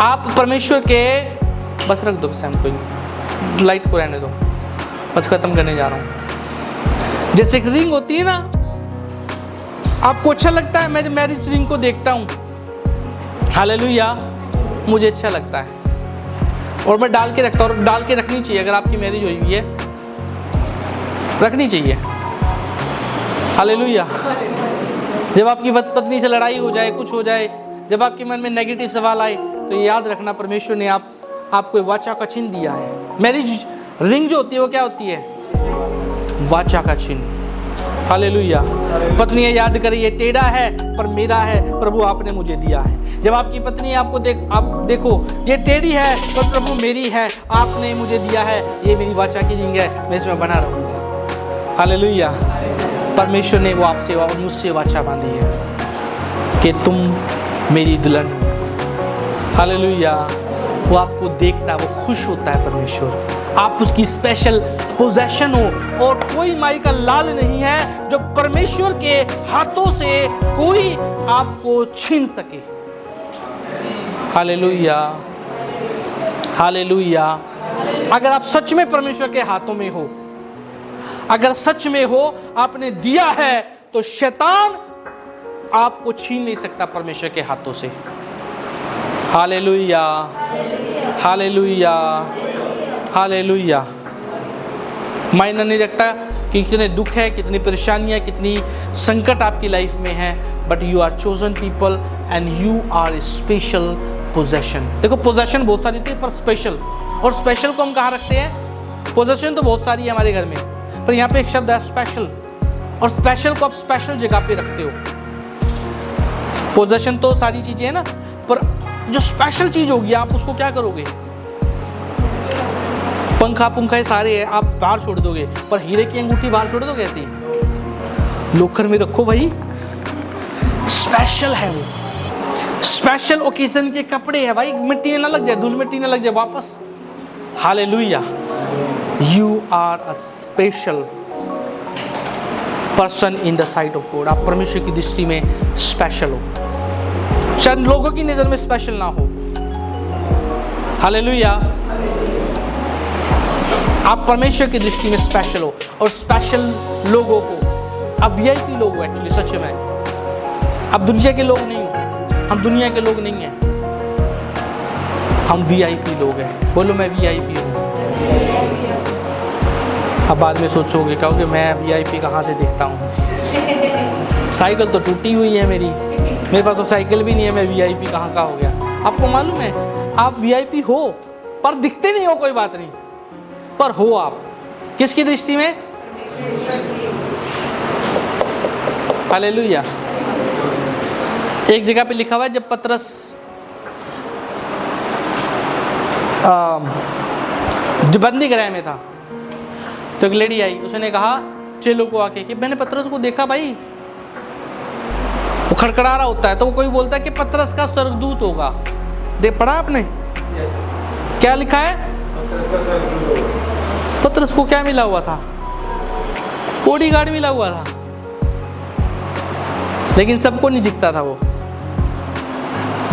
आप परमेश्वर के, बस रख दो सैम को, लाइट को रहने दो, बस खत्म करने जा रहा हूं। जैसे एक रिंग होती है ना, आपको अच्छा लगता है, मैं मैरिज रिंग को देखता हूं, हालेलुया, मुझे अच्छा लगता है और मैं डाल के रखता हूं, और डाल के रखनी चाहिए। अगर आपकी मैरिज हुई हुई है रखनी चाहिए। हालेलुया। जब आपकी पत्नी से लड़ाई हो जाए, कुछ हो जाए, जब आपके मन में नेगेटिव सवाल आए, तो याद रखना परमेश्वर ने आपको वाचा का चिन्ह दिया है। मैरिज रिंग जो होती है वो क्या होती है? वाचा का चिन्ह। हालेलुया। पत्नी याद करे ये टेढ़ा है पर मेरा है, प्रभु आपने मुझे दिया है। जब आपकी पत्नी आपको आप देखो ये टेढ़ी है पर प्रभु मेरी है, आपने मुझे दिया है, ये मेरी वाचा की रिंग है, मैं इसमें बना रहूंगा। हालेलुया। परमेश्वर ने वो आपसे और मुझसे वाचा बांधी है कि तुम मेरी दुल्हन हो। हालेलुया। वो आपको देखता है, वो खुश होता है परमेश्वर, आप उसकी स्पेशल पोजेशन हो। और कोई माई का लाल नहीं है जो परमेश्वर के हाथों से कोई आपको छीन सके। Hallelujah, hallelujah. अगर आप सच में परमेश्वर के हाथों में हो, अगर सच में हो, आपने दिया है, तो शैतान आपको छीन नहीं सकता परमेश्वर के हाथों से। Hallelujah, hallelujah, hallelujah. मायना नहीं रखता कि कितने दुख है, कितनी परेशानियां, कितनी संकट आपकी लाइफ में है, but you are chosen people and you are special possession. देखो पोजेशन बहुत सारी थी पर स्पेशल, और स्पेशल को हम कहाँ रखते हैं? पोजेशन तो बहुत सारी है हमारे घर में, पर यहाँ पे एक शब्द है स्पेशल, और स्पेशल को आप स्पेशल जगह पे रखते हो। पोजेशन तो सारी चीजें है ना, पर जो स्पेशल चीज होगी आप उसको क्या करोगे? पंखा पुंखा सारे है आप बाहर छोड़ दोगे, पर हीरे की अंगूठी बाहर छोड़ दोगे ऐसी? लोकर में रखो भाई, स्पेशल है वो, स्पेशल ओकेजन के कपड़े हैं भाई, मिट्टी ना लग जाए, धूल मिट्टी ना लग जाए वापस। Hallelujah. You are a special person in the sight of God. आप परमेश्वर की दृष्टि में स्पेशल हो, चंद लोगों की नजर में स्पेशल ना हो। हालेलुया। आप परमेश्वर की दृष्टि में स्पेशल हो, और स्पेशल लोगों को, अब वीआईपी लोग हो एक्चुअली, सच में। अब दुनिया के लोग नहीं हो, हम दुनिया के लोग नहीं हैं, हम वीआईपी लोग हैं। बोलो मैं वीआईपी हूँ। अब बाद में सोचोगे, कहोगे मैं वीआईपी कहाँ से देखता हूँ, साइकिल तो टूटी हुई है मेरे पास तो साइकिल भी नहीं है, मैं वीआईपी कहाँ का हो गया। आपको मालूम है आप वीआईपी हो, पर दिखते नहीं हो, कोई बात नहीं, पर हो आप किसकी दृष्टि में? हालेलुया। एक जगह पे लिखा हुआ है, जब पतरस जो बंदी गृह में था, तो एक लेडी आई, उसने कहा चेलों को आके कि मैंने पतरस को देखा भाई, वो खड़खड़ा रहा होता है, तो वो कोई बोलता है कि पतरस का स्वर्गदूत होगा। देख पढ़ा आपने? क्या लिखा है? पतरस को क्या मिला हुआ था? बॉडीगार्ड मिला हुआ था, लेकिन सबको नहीं दिखता था वो,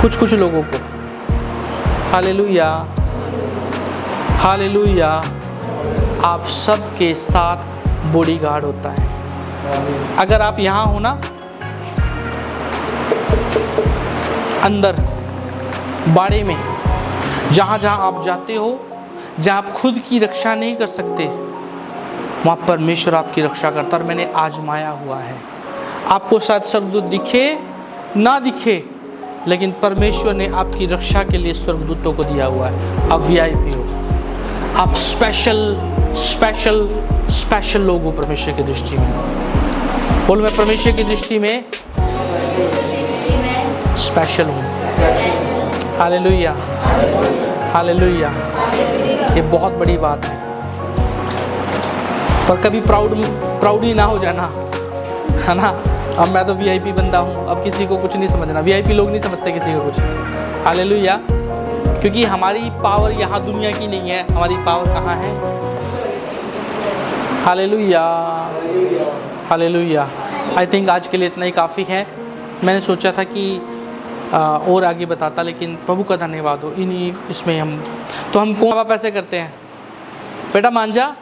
कुछ लोगों को। Hallelujah, hallelujah. आप सबके साथ बॉडीगार्ड होता है। अगर आप यहाँ हो ना, अंदर बाड़े में, जहाँ जहाँ आप जाते हो, जहाँ आप खुद की रक्षा नहीं कर सकते, वहाँ परमेश्वर आपकी रक्षा करता है। और मैंने आजमाया हुआ है। आपको शायद स्वर्गदूत दिखे ना दिखे, लेकिन परमेश्वर ने आपकी रक्षा के लिए स्वर्गदूतों को दिया हुआ है। आप वीआईपी हो, आप स्पेशल लोग हो परमेश्वर की दृष्टि में। बोलो मैं परमेश्वर की दृष्टि में स्पेशल हूँ। Hallelujah, hallelujah. ये बहुत बड़ी बात है। पर कभी प्राउडी ना हो जाना, है ना। अब मैं तो वीआईपी बंदा हूँ, अब किसी को कुछ नहीं समझना। वीआईपी लोग नहीं समझते किसी को कुछ। हालेलुया। क्योंकि हमारी पावर यहाँ दुनिया की नहीं है, हमारी पावर कहाँ है? Hallelujah, hallelujah. आई थिंक आज के लिए इतना ही काफ़ी है। मैंने सोचा था कि और आगे बताता, लेकिन प्रभु का धन्यवाद हो, इन्हीं इसमें हम कौन ऐसे करते हैं, बेटा मान जा।